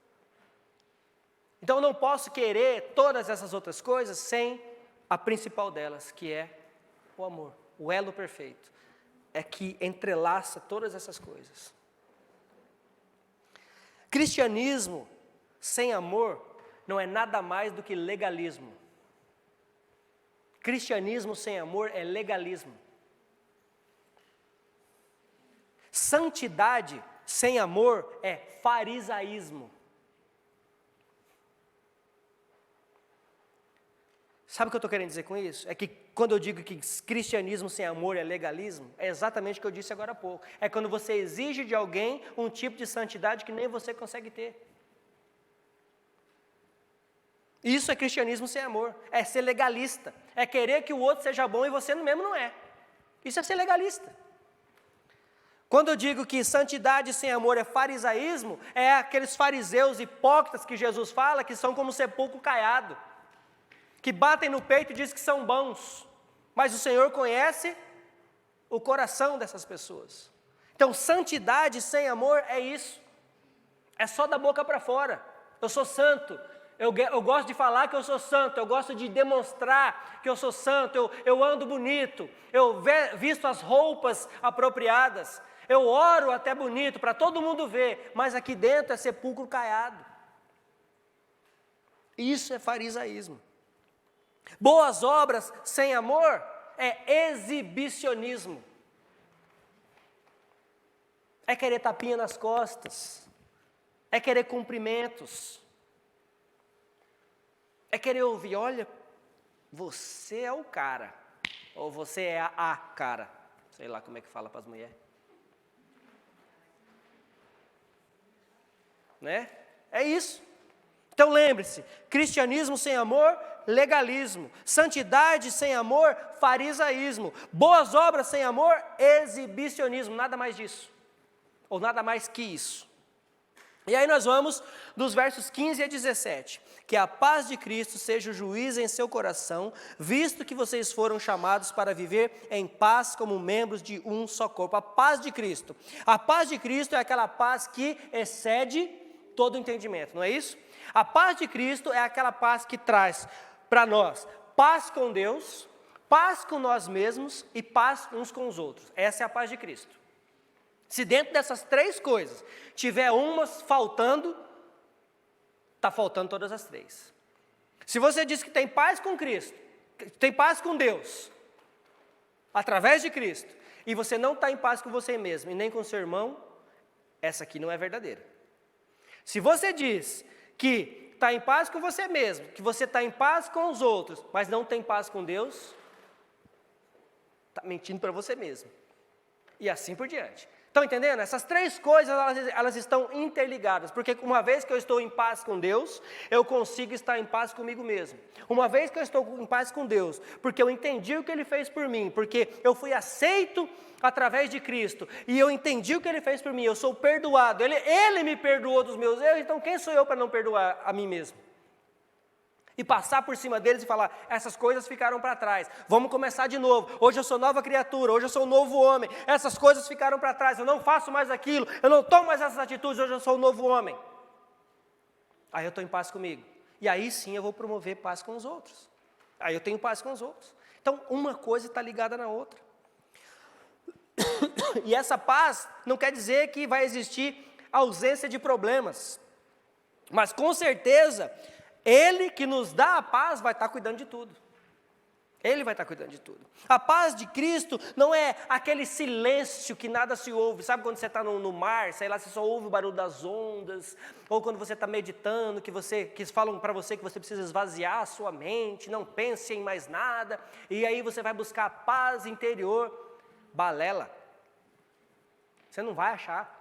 Então eu não posso querer todas essas outras coisas sem a principal delas, que é o amor, o elo perfeito, é que entrelaça todas essas coisas. Cristianismo sem amor não é nada mais do que legalismo. Cristianismo sem amor é legalismo. Santidade sem amor é farisaísmo. Sabe o que eu estou querendo dizer com isso? É que quando eu digo que cristianismo sem amor é legalismo, é exatamente o que eu disse agora há pouco. É quando você exige de alguém um tipo de santidade que nem você consegue ter. Isso é cristianismo sem amor, é ser legalista, é querer que o outro seja bom e você mesmo não é. Isso é ser legalista. Quando eu digo que santidade sem amor é farisaísmo, é aqueles fariseus hipócritas que Jesus fala que são como sepulcro caiado, que batem no peito e dizem que são bons, mas o Senhor conhece o coração dessas pessoas. Então, santidade sem amor é isso, é só da boca para fora. Eu sou santo, eu gosto de falar que eu sou santo, eu gosto de demonstrar que eu sou santo, eu ando bonito, eu visto as roupas apropriadas, eu oro até bonito para todo mundo ver, mas aqui dentro é sepulcro caiado. Isso é farisaísmo. Boas obras sem amor é exibicionismo. É querer tapinha nas costas, é querer cumprimentos, é querer ouvir, olha, você é o cara, ou você é a cara, sei lá como é que fala para as mulheres. Né? É isso. Então lembre-se, cristianismo sem amor, legalismo. Santidade sem amor, farisaísmo. Boas obras sem amor, exibicionismo. Nada mais disso. Ou nada mais que isso. E aí nós vamos dos versos 15 a 17. Que a paz de Cristo seja o juiz em seu coração, visto que vocês foram chamados para viver em paz como membros de um só corpo. A paz de Cristo. A paz de Cristo é aquela paz que excede todo entendimento, não é isso? A paz de Cristo é aquela paz que traz para nós paz com Deus, paz com nós mesmos e paz uns com os outros. Essa é a paz de Cristo. Se dentro dessas três coisas tiver umas faltando, está faltando todas as três. Se você diz que tem paz com Cristo, tem paz com Deus, através de Cristo, e você não está em paz com você mesmo e nem com seu irmão, essa aqui não é verdadeira. Se você diz que está em paz com você mesmo, que você está em paz com os outros, mas não tem paz com Deus, está mentindo para você mesmo. E assim por diante. Estão entendendo? Essas três coisas, elas estão interligadas, porque uma vez que eu estou em paz com Deus, eu consigo estar em paz comigo mesmo. Uma vez que eu estou em paz com Deus, porque eu entendi o que Ele fez por mim, porque eu fui aceito através de Cristo, e eu entendi o que Ele fez por mim, eu sou perdoado, Ele me perdoou dos meus erros, então quem sou eu para não perdoar a mim mesmo? E passar por cima deles e falar, essas coisas ficaram para trás, vamos começar de novo, hoje eu sou nova criatura, hoje eu sou um novo homem, essas coisas ficaram para trás, eu não faço mais aquilo, eu não tomo mais essas atitudes, hoje eu sou um novo homem. Aí eu estou em paz comigo, e aí sim eu vou promover paz com os outros, aí eu tenho paz com os outros. Então uma coisa está ligada na outra. E essa paz não quer dizer que vai existir ausência de problemas, mas com certeza, Ele que nos dá a paz vai estar cuidando de tudo. Ele vai estar cuidando de tudo. A paz de Cristo não é aquele silêncio que nada se ouve. Sabe quando você está no mar, sei lá, você só ouve o barulho das ondas, ou quando você está meditando, que falam para você que você precisa esvaziar a sua mente, não pense em mais nada, e aí você vai buscar a paz interior. Balela. Você não vai achar.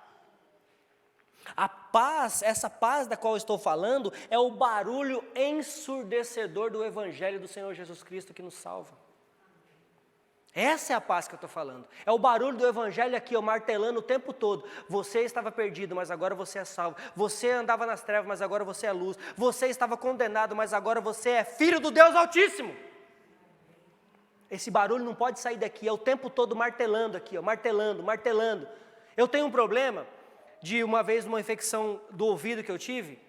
A paz, essa paz da qual eu estou falando, é o barulho ensurdecedor do Evangelho do Senhor Jesus Cristo que nos salva. Essa é a paz que eu estou falando. É o barulho do Evangelho aqui, martelando o tempo todo. Você estava perdido, mas agora você é salvo. Você andava nas trevas, mas agora você é luz. Você estava condenado, mas agora você é filho do Deus Altíssimo. Esse barulho não pode sair daqui, é o tempo todo martelando aqui, martelando, martelando. Eu tenho um problema de uma vez uma infecção do ouvido que eu tive,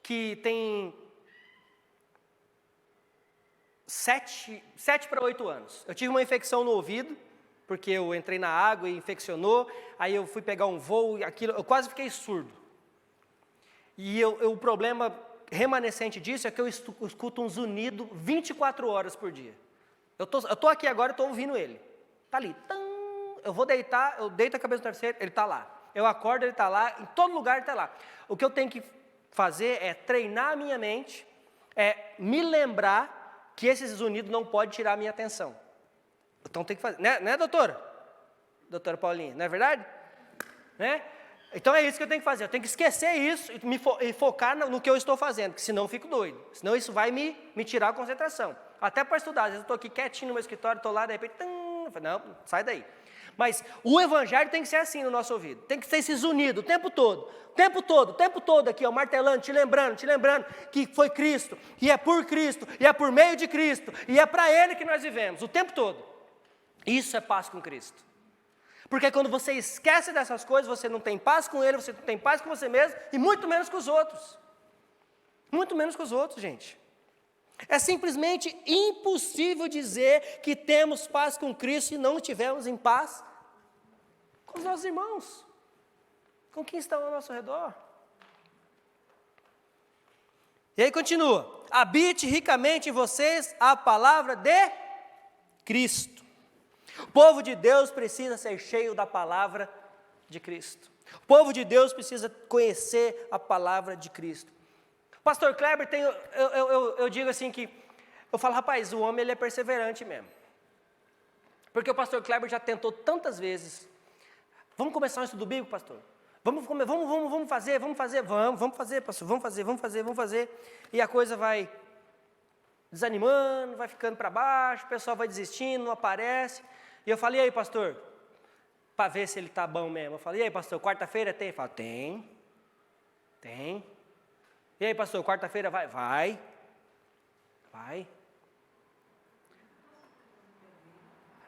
que tem 7 para 8 anos. Eu tive uma infecção no ouvido, porque eu entrei na água e infeccionou, aí eu fui pegar um voo, eu quase fiquei surdo. E o problema remanescente disso é que eu escuto um zunido 24 horas por dia. Eu tô aqui agora, estou ouvindo ele. Está ali. Eu vou deitar, eu deito a cabeça no travesseiro, ele está lá. Eu acordo, ele está lá, em todo lugar ele está lá. O que eu tenho que fazer é treinar a minha mente, me lembrar que esse zunido não pode tirar a minha atenção. Então tem que fazer, né, doutora? Doutora Paulinha, não é verdade? Né? Então é isso que eu tenho que fazer, eu tenho que esquecer isso e focar no que eu estou fazendo, porque senão eu fico doido, senão isso vai me tirar a concentração. Até para estudar, às vezes eu estou aqui quietinho no meu escritório, estou lá, de repente, não, sai daí. Mas o evangelho tem que ser assim no nosso ouvido, tem que ser esse zunido o tempo todo aqui, ó, martelando, te lembrando que foi Cristo, e é por Cristo, e é por meio de Cristo, e é para Ele que nós vivemos, o tempo todo. Isso é paz com Cristo. Porque quando você esquece dessas coisas, você não tem paz com Ele, você não tem paz com você mesmo, e muito menos com os outros. Muito menos com os outros, gente. É simplesmente impossível dizer que temos paz com Cristo e não estivermos em paz com os nossos irmãos, com quem está ao nosso redor. E aí continua: habite ricamente em vocês a palavra de Cristo. O povo de Deus precisa ser cheio da palavra de Cristo. O povo de Deus precisa conhecer a palavra de Cristo. Pastor Kleber, eu digo assim que, eu falo, rapaz, o homem ele é perseverante mesmo. Porque o pastor Kleber já tentou tantas vezes. Vamos começar um estudo bíblico, pastor? Vamos fazer, pastor, vamos fazer. E a coisa vai desanimando, vai ficando para baixo, o pessoal vai desistindo, não aparece. E eu falei, e aí, pastor, para ver se ele está bom mesmo. Eu falei, e aí, pastor, quarta-feira tem? Ele falou, tem. E aí, pastor, quarta-feira vai.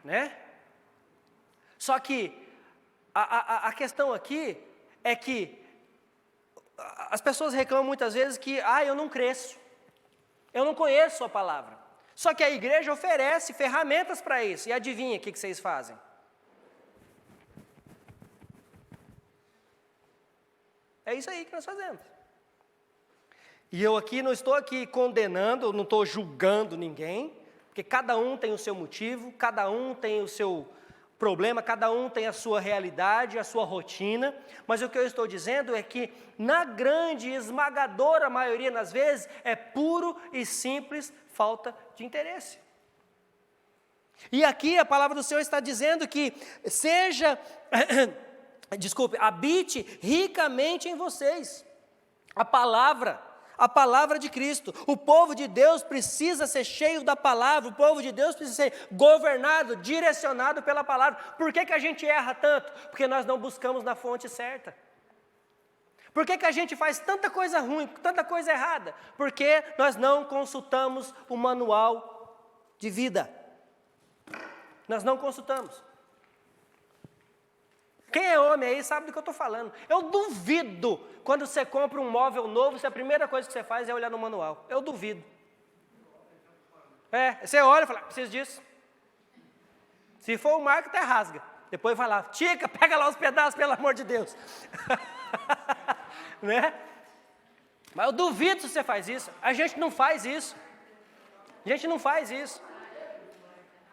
Né? Só que a questão aqui é que as pessoas reclamam muitas vezes que, eu não cresço, eu não conheço a palavra. Só que a igreja oferece ferramentas para isso. E adivinha o que vocês fazem? É isso aí que nós fazemos. E eu aqui não estou aqui condenando, não estou julgando ninguém, porque cada um tem o seu motivo, cada um tem o seu problema, cada um tem a sua realidade, a sua rotina, mas o que eu estou dizendo é que, na grande, esmagadora maioria das vezes, é puro e simples falta de interesse. E aqui a palavra do Senhor está dizendo que habite ricamente em vocês a palavra de Cristo. O povo de Deus precisa ser cheio da palavra, o povo de Deus precisa ser governado, direcionado pela palavra. Por que a gente erra tanto? Porque nós não buscamos na fonte certa. Por que a gente faz tanta coisa ruim, tanta coisa errada? Porque nós não consultamos o manual de vida. Nós não consultamos. Quem é homem aí sabe do que eu estou falando. Eu duvido, quando você compra um móvel novo, se a primeira coisa que você faz é olhar no manual. Eu duvido. Você olha e fala, preciso disso. Se for o marco, até rasga. Depois vai lá, tica, pega lá os pedaços, pelo amor de Deus. Né? Mas eu duvido se você faz isso. A gente não faz isso.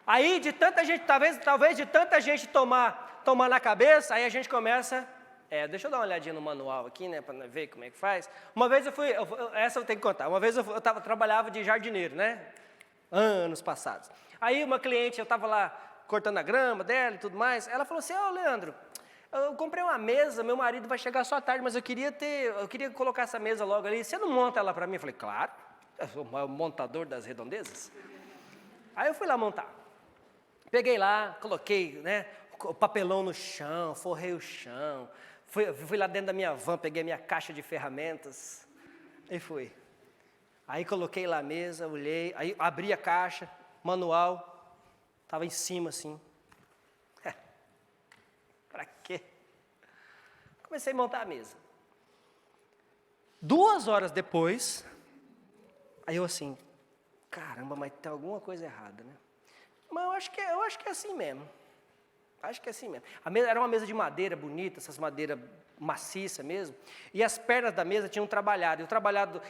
Aí, de tanta gente, talvez de tanta gente tomar na cabeça, aí a gente começa, deixa eu dar uma olhadinha no manual aqui, né, para ver como é que faz. Uma vez essa eu tenho que contar, uma vez eu trabalhava de jardineiro, né, anos passados. Aí uma cliente, eu estava lá cortando a grama dela e tudo mais, ela falou assim, Leandro, eu comprei uma mesa, meu marido vai chegar só à tarde, mas eu queria colocar essa mesa logo ali, você não monta ela para mim? Eu falei, claro, eu sou o montador das redondezas. Aí eu fui lá montar. Peguei lá, coloquei, né, o papelão no chão, forrei o chão, fui lá dentro da minha van, peguei a minha caixa de ferramentas e fui. Aí coloquei lá a mesa, olhei, aí abri a caixa, manual, estava em cima assim. Para quê? Comecei a montar a mesa. 2 horas depois, aí eu assim, caramba, mas tem alguma coisa errada, né? Mas eu acho que é assim mesmo. A mesa era uma mesa de madeira bonita, essas madeiras maciça mesmo. E as pernas da mesa tinham trabalhado.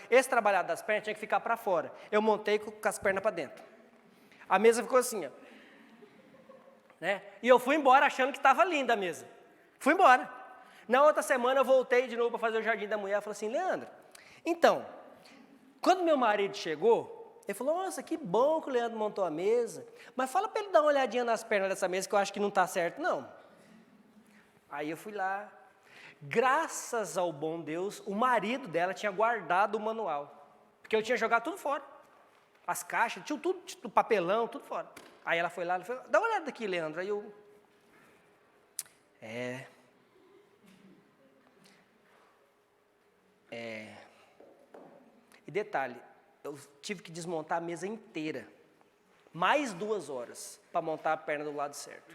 Esse trabalhado das pernas tinha que ficar para fora. Eu montei com as pernas para dentro. A mesa ficou assim, ó. Né? E eu fui embora achando que estava linda a mesa. Fui embora. Na outra semana eu voltei de novo para fazer o jardim da mulher. Eu falei assim, Leandro, então, quando meu marido chegou, Ele falou, nossa, que bom que o Leandro montou a mesa, mas fala para ele dar uma olhadinha nas pernas dessa mesa que eu acho que não está certo, não. Aí eu fui lá, graças ao bom Deus, o marido dela tinha guardado o manual, porque eu tinha jogado tudo fora, as caixas, tinha tudo, o papelão, tudo fora. Aí ela foi lá, ela falou, dá uma olhada aqui, Leandro. Aí eu, E detalhe, eu tive que desmontar a mesa inteira, mais 2 horas, para montar a perna do lado certo.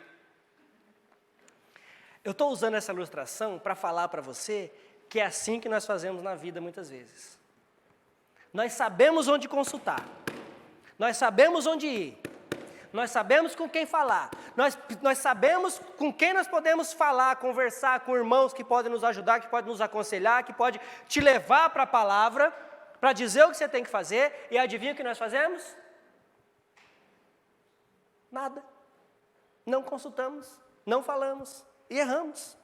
Eu estou usando essa ilustração para falar para você que é assim que nós fazemos na vida muitas vezes. Nós sabemos onde consultar, nós sabemos onde ir, nós sabemos com quem falar, nós sabemos com quem nós podemos falar, conversar com irmãos que podem nos ajudar, que podem nos aconselhar, que podem te levar para a palavra, para dizer o que você tem que fazer, e adivinha o que nós fazemos? Nada. Não consultamos, não falamos e erramos.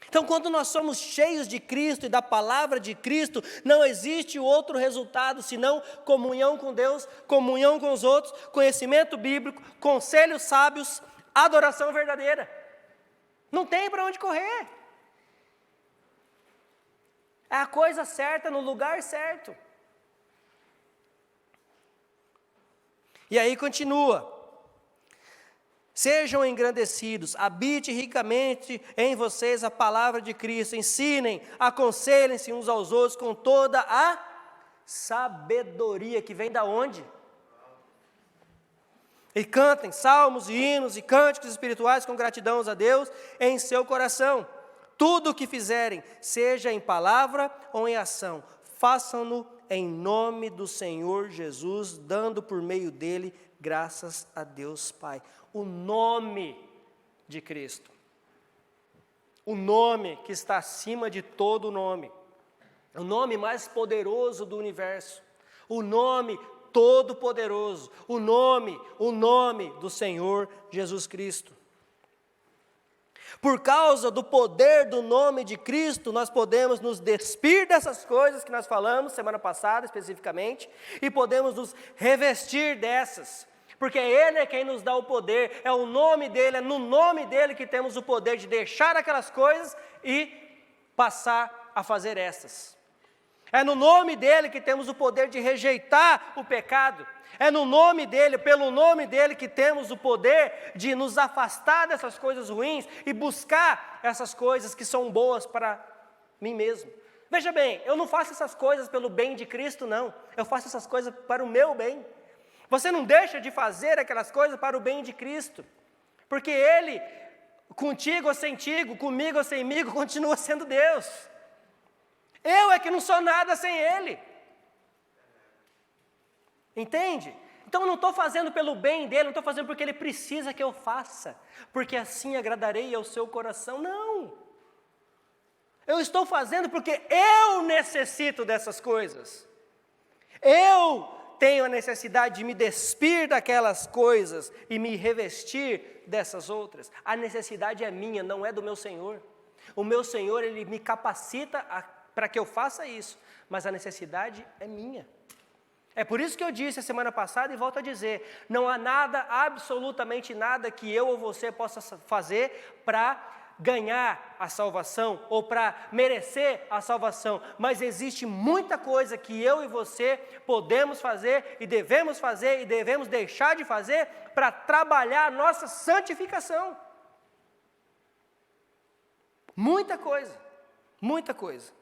Então, quando nós somos cheios de Cristo e da palavra de Cristo, não existe outro resultado senão comunhão com Deus, comunhão com os outros, conhecimento bíblico, conselhos sábios, adoração verdadeira. Não tem para onde correr. É a coisa certa no lugar certo. E aí continua. Sejam engrandecidos, habite ricamente em vocês a palavra de Cristo, ensinem, aconselhem-se uns aos outros com toda a sabedoria, que vem da onde? E cantem salmos e hinos e cânticos espirituais com gratidão a Deus em seu coração. Tudo o que fizerem, seja em palavra ou em ação, façam-no em nome do Senhor Jesus, dando por meio dele graças a Deus Pai. O nome de Cristo, o nome que está acima de todo nome, o nome mais poderoso do universo, o nome todo-poderoso, o nome do Senhor Jesus Cristo. Por causa do poder do nome de Cristo, nós podemos nos despir dessas coisas que nós falamos semana passada especificamente, e podemos nos revestir dessas, porque Ele é quem nos dá o poder, é o nome dEle, é no nome dEle que temos o poder de deixar aquelas coisas e passar a fazer essas. É no nome dEle que temos o poder de rejeitar o pecado, é no nome dEle, pelo nome dEle que temos o poder de nos afastar dessas coisas ruins e buscar essas coisas que são boas para mim mesmo. Veja bem, eu não faço essas coisas pelo bem de Cristo, não, eu faço essas coisas para o meu bem. Você não deixa de fazer aquelas coisas para o bem de Cristo, porque Ele, contigo ou sentigo, comigo ou semigo, continua sendo Deus. Eu é que não sou nada sem Ele. Entende? Então eu não estou fazendo pelo bem dEle, não estou fazendo porque Ele precisa que eu faça, porque assim agradarei ao seu coração. Não! Eu estou fazendo porque eu necessito dessas coisas. Eu tenho a necessidade de me despir daquelas coisas e me revestir dessas outras. A necessidade é minha, não é do meu Senhor. O meu Senhor, Ele me capacita para que eu faça isso, mas a necessidade é minha. É por isso que eu disse a semana passada e volto a dizer, não há nada, absolutamente nada que eu ou você possa fazer para ganhar a salvação ou para merecer a salvação, mas existe muita coisa que eu e você podemos fazer e devemos deixar de fazer para trabalhar a nossa santificação. Muita coisa, muita coisa.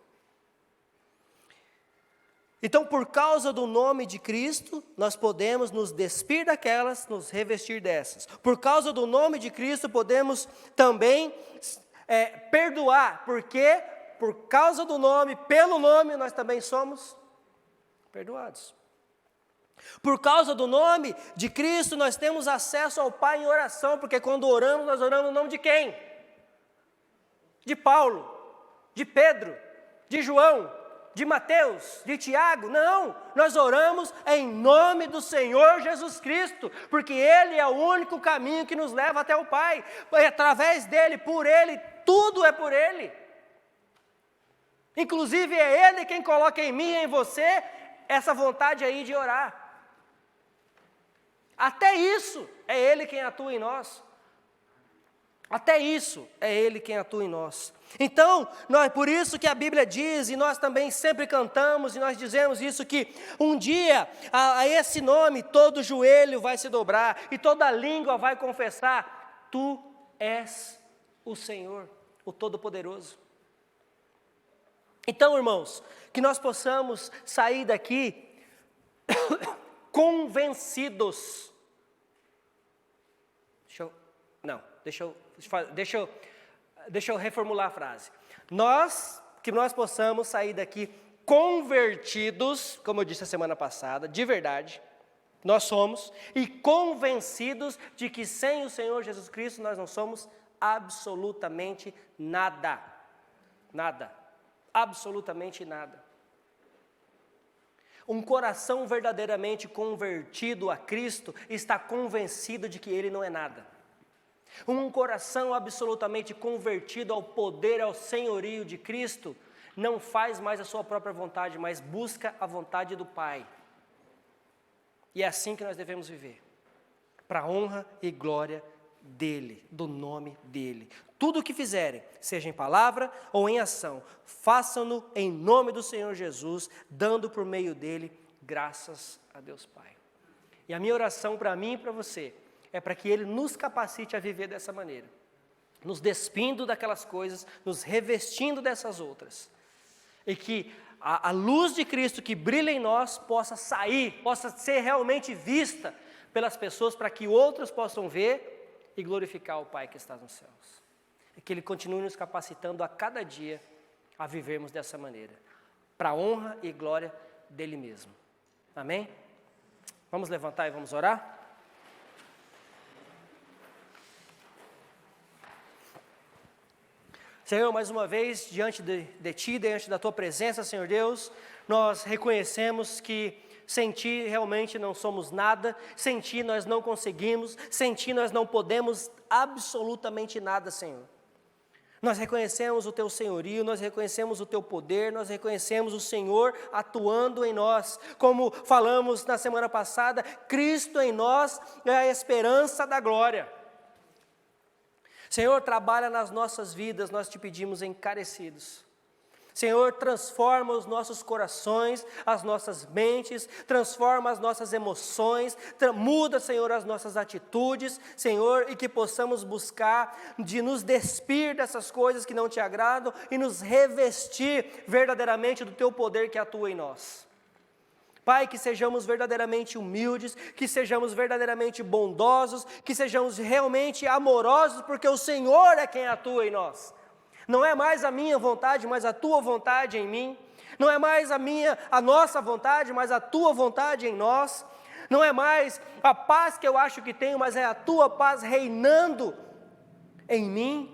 Então, por causa do nome de Cristo, nós podemos nos despir daquelas, nos revestir dessas. Por causa do nome de Cristo, podemos também perdoar, porque por causa do nome, pelo nome, nós também somos perdoados. Por causa do nome de Cristo, nós temos acesso ao Pai em oração, porque quando oramos, nós oramos no nome de quem? De Paulo, de Pedro, de João, de Mateus, de Tiago. Não, nós oramos em nome do Senhor Jesus Cristo, porque Ele é o único caminho que nos leva até o Pai, através dEle, por Ele, tudo é por Ele. Inclusive é Ele quem coloca em mim e em você essa vontade aí de orar. Até isso é Ele quem atua em nós. Até isso é Ele quem atua em nós. Então, por isso que a Bíblia diz, e nós também sempre cantamos, e nós dizemos isso, que um dia a esse nome todo joelho vai se dobrar, e toda língua vai confessar, Tu és o Senhor, o Todo-Poderoso. Então, irmãos, que nós possamos sair daqui convencidos. Deixa eu reformular a frase. Que nós possamos sair daqui convertidos, como eu disse a semana passada, de verdade, nós somos, e convencidos de que sem o Senhor Jesus Cristo nós não somos absolutamente nada. Nada. Absolutamente nada. Um coração verdadeiramente convertido a Cristo está convencido de que Ele não é nada. Um coração absolutamente convertido ao poder, ao senhorio de Cristo, não faz mais a sua própria vontade, mas busca a vontade do Pai. E é assim que nós devemos viver, para a honra e glória dEle, do nome dEle. Tudo o que fizerem, seja em palavra ou em ação, façam-no em nome do Senhor Jesus, dando por meio dEle graças a Deus Pai. E a minha oração para mim e para você é para que Ele nos capacite a viver dessa maneira, nos despindo daquelas coisas, nos revestindo dessas outras, e que a luz de Cristo que brilha em nós possa sair, possa ser realmente vista pelas pessoas, para que outros possam ver e glorificar o Pai que está nos céus. E que Ele continue nos capacitando a cada dia a vivermos dessa maneira, para a honra e glória dEle mesmo. Amém? Vamos levantar e vamos orar? Senhor, mais uma vez, diante de Ti, diante da Tua presença, Senhor Deus, nós reconhecemos que sem Ti realmente não somos nada, sem Ti nós não conseguimos, sem Ti nós não podemos absolutamente nada, Senhor. Nós reconhecemos o Teu senhorio, nós reconhecemos o Teu poder, nós reconhecemos o Senhor atuando em nós. Como falamos na semana passada, Cristo em nós é a esperança da glória. Senhor, trabalha nas nossas vidas, nós Te pedimos encarecidos. Senhor, transforma os nossos corações, as nossas mentes, transforma as nossas emoções, muda, Senhor, as nossas atitudes, Senhor, e que possamos buscar de nos despir dessas coisas que não Te agradam e nos revestir verdadeiramente do Teu poder que atua em nós. Pai, que sejamos verdadeiramente humildes, que sejamos verdadeiramente bondosos, que sejamos realmente amorosos, porque o Senhor é quem atua em nós. Não é mais a minha vontade, mas a Tua vontade em mim. Não é mais a nossa vontade, mas a Tua vontade em nós. Não é mais a paz que eu acho que tenho, mas é a Tua paz reinando em mim.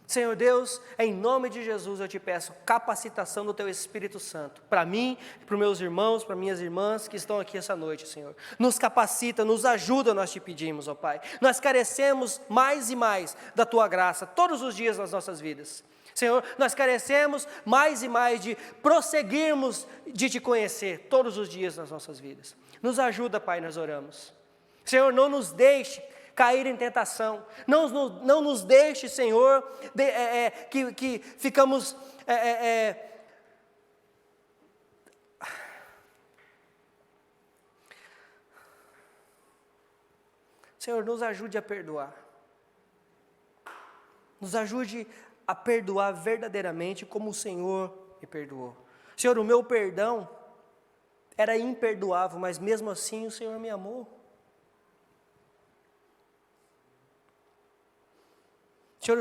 Senhor Deus, em nome de Jesus eu Te peço capacitação do Teu Espírito Santo, para mim, para os meus irmãos, para minhas irmãs que estão aqui essa noite, Senhor. Nos capacita, nos ajuda, nós Te pedimos, ó Pai. Nós carecemos mais e mais da Tua graça, todos os dias nas nossas vidas. Senhor, nós carecemos mais e mais de prosseguirmos de Te conhecer todos os dias nas nossas vidas. Nos ajuda, Pai, nós oramos. Senhor, não nos deixe cair em tentação, não nos deixe, Senhor, que ficamos, Senhor, nos ajude a perdoar, nos ajude a perdoar verdadeiramente como o Senhor me perdoou. Senhor, o meu perdão era imperdoável, mas mesmo assim o Senhor me amou. Senhor,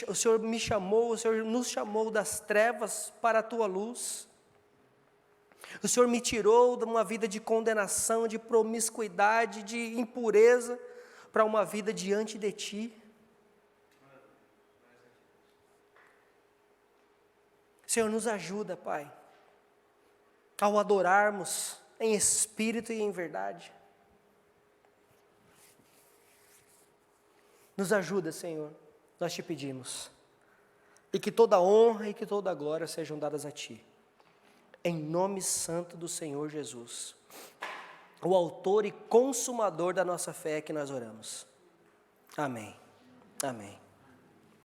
o Senhor me chamou, o Senhor nos chamou das trevas para a Tua luz. O Senhor me tirou de uma vida de condenação, de promiscuidade, de impureza, para uma vida diante de Ti. Senhor, nos ajuda, Pai, ao adorarmos em espírito e em verdade. Nos ajuda, Senhor. Nós Te pedimos, e que toda honra e que toda glória sejam dadas a Ti, em nome santo do Senhor Jesus, o autor e consumador da nossa fé, que nós oramos. Amém. Amém.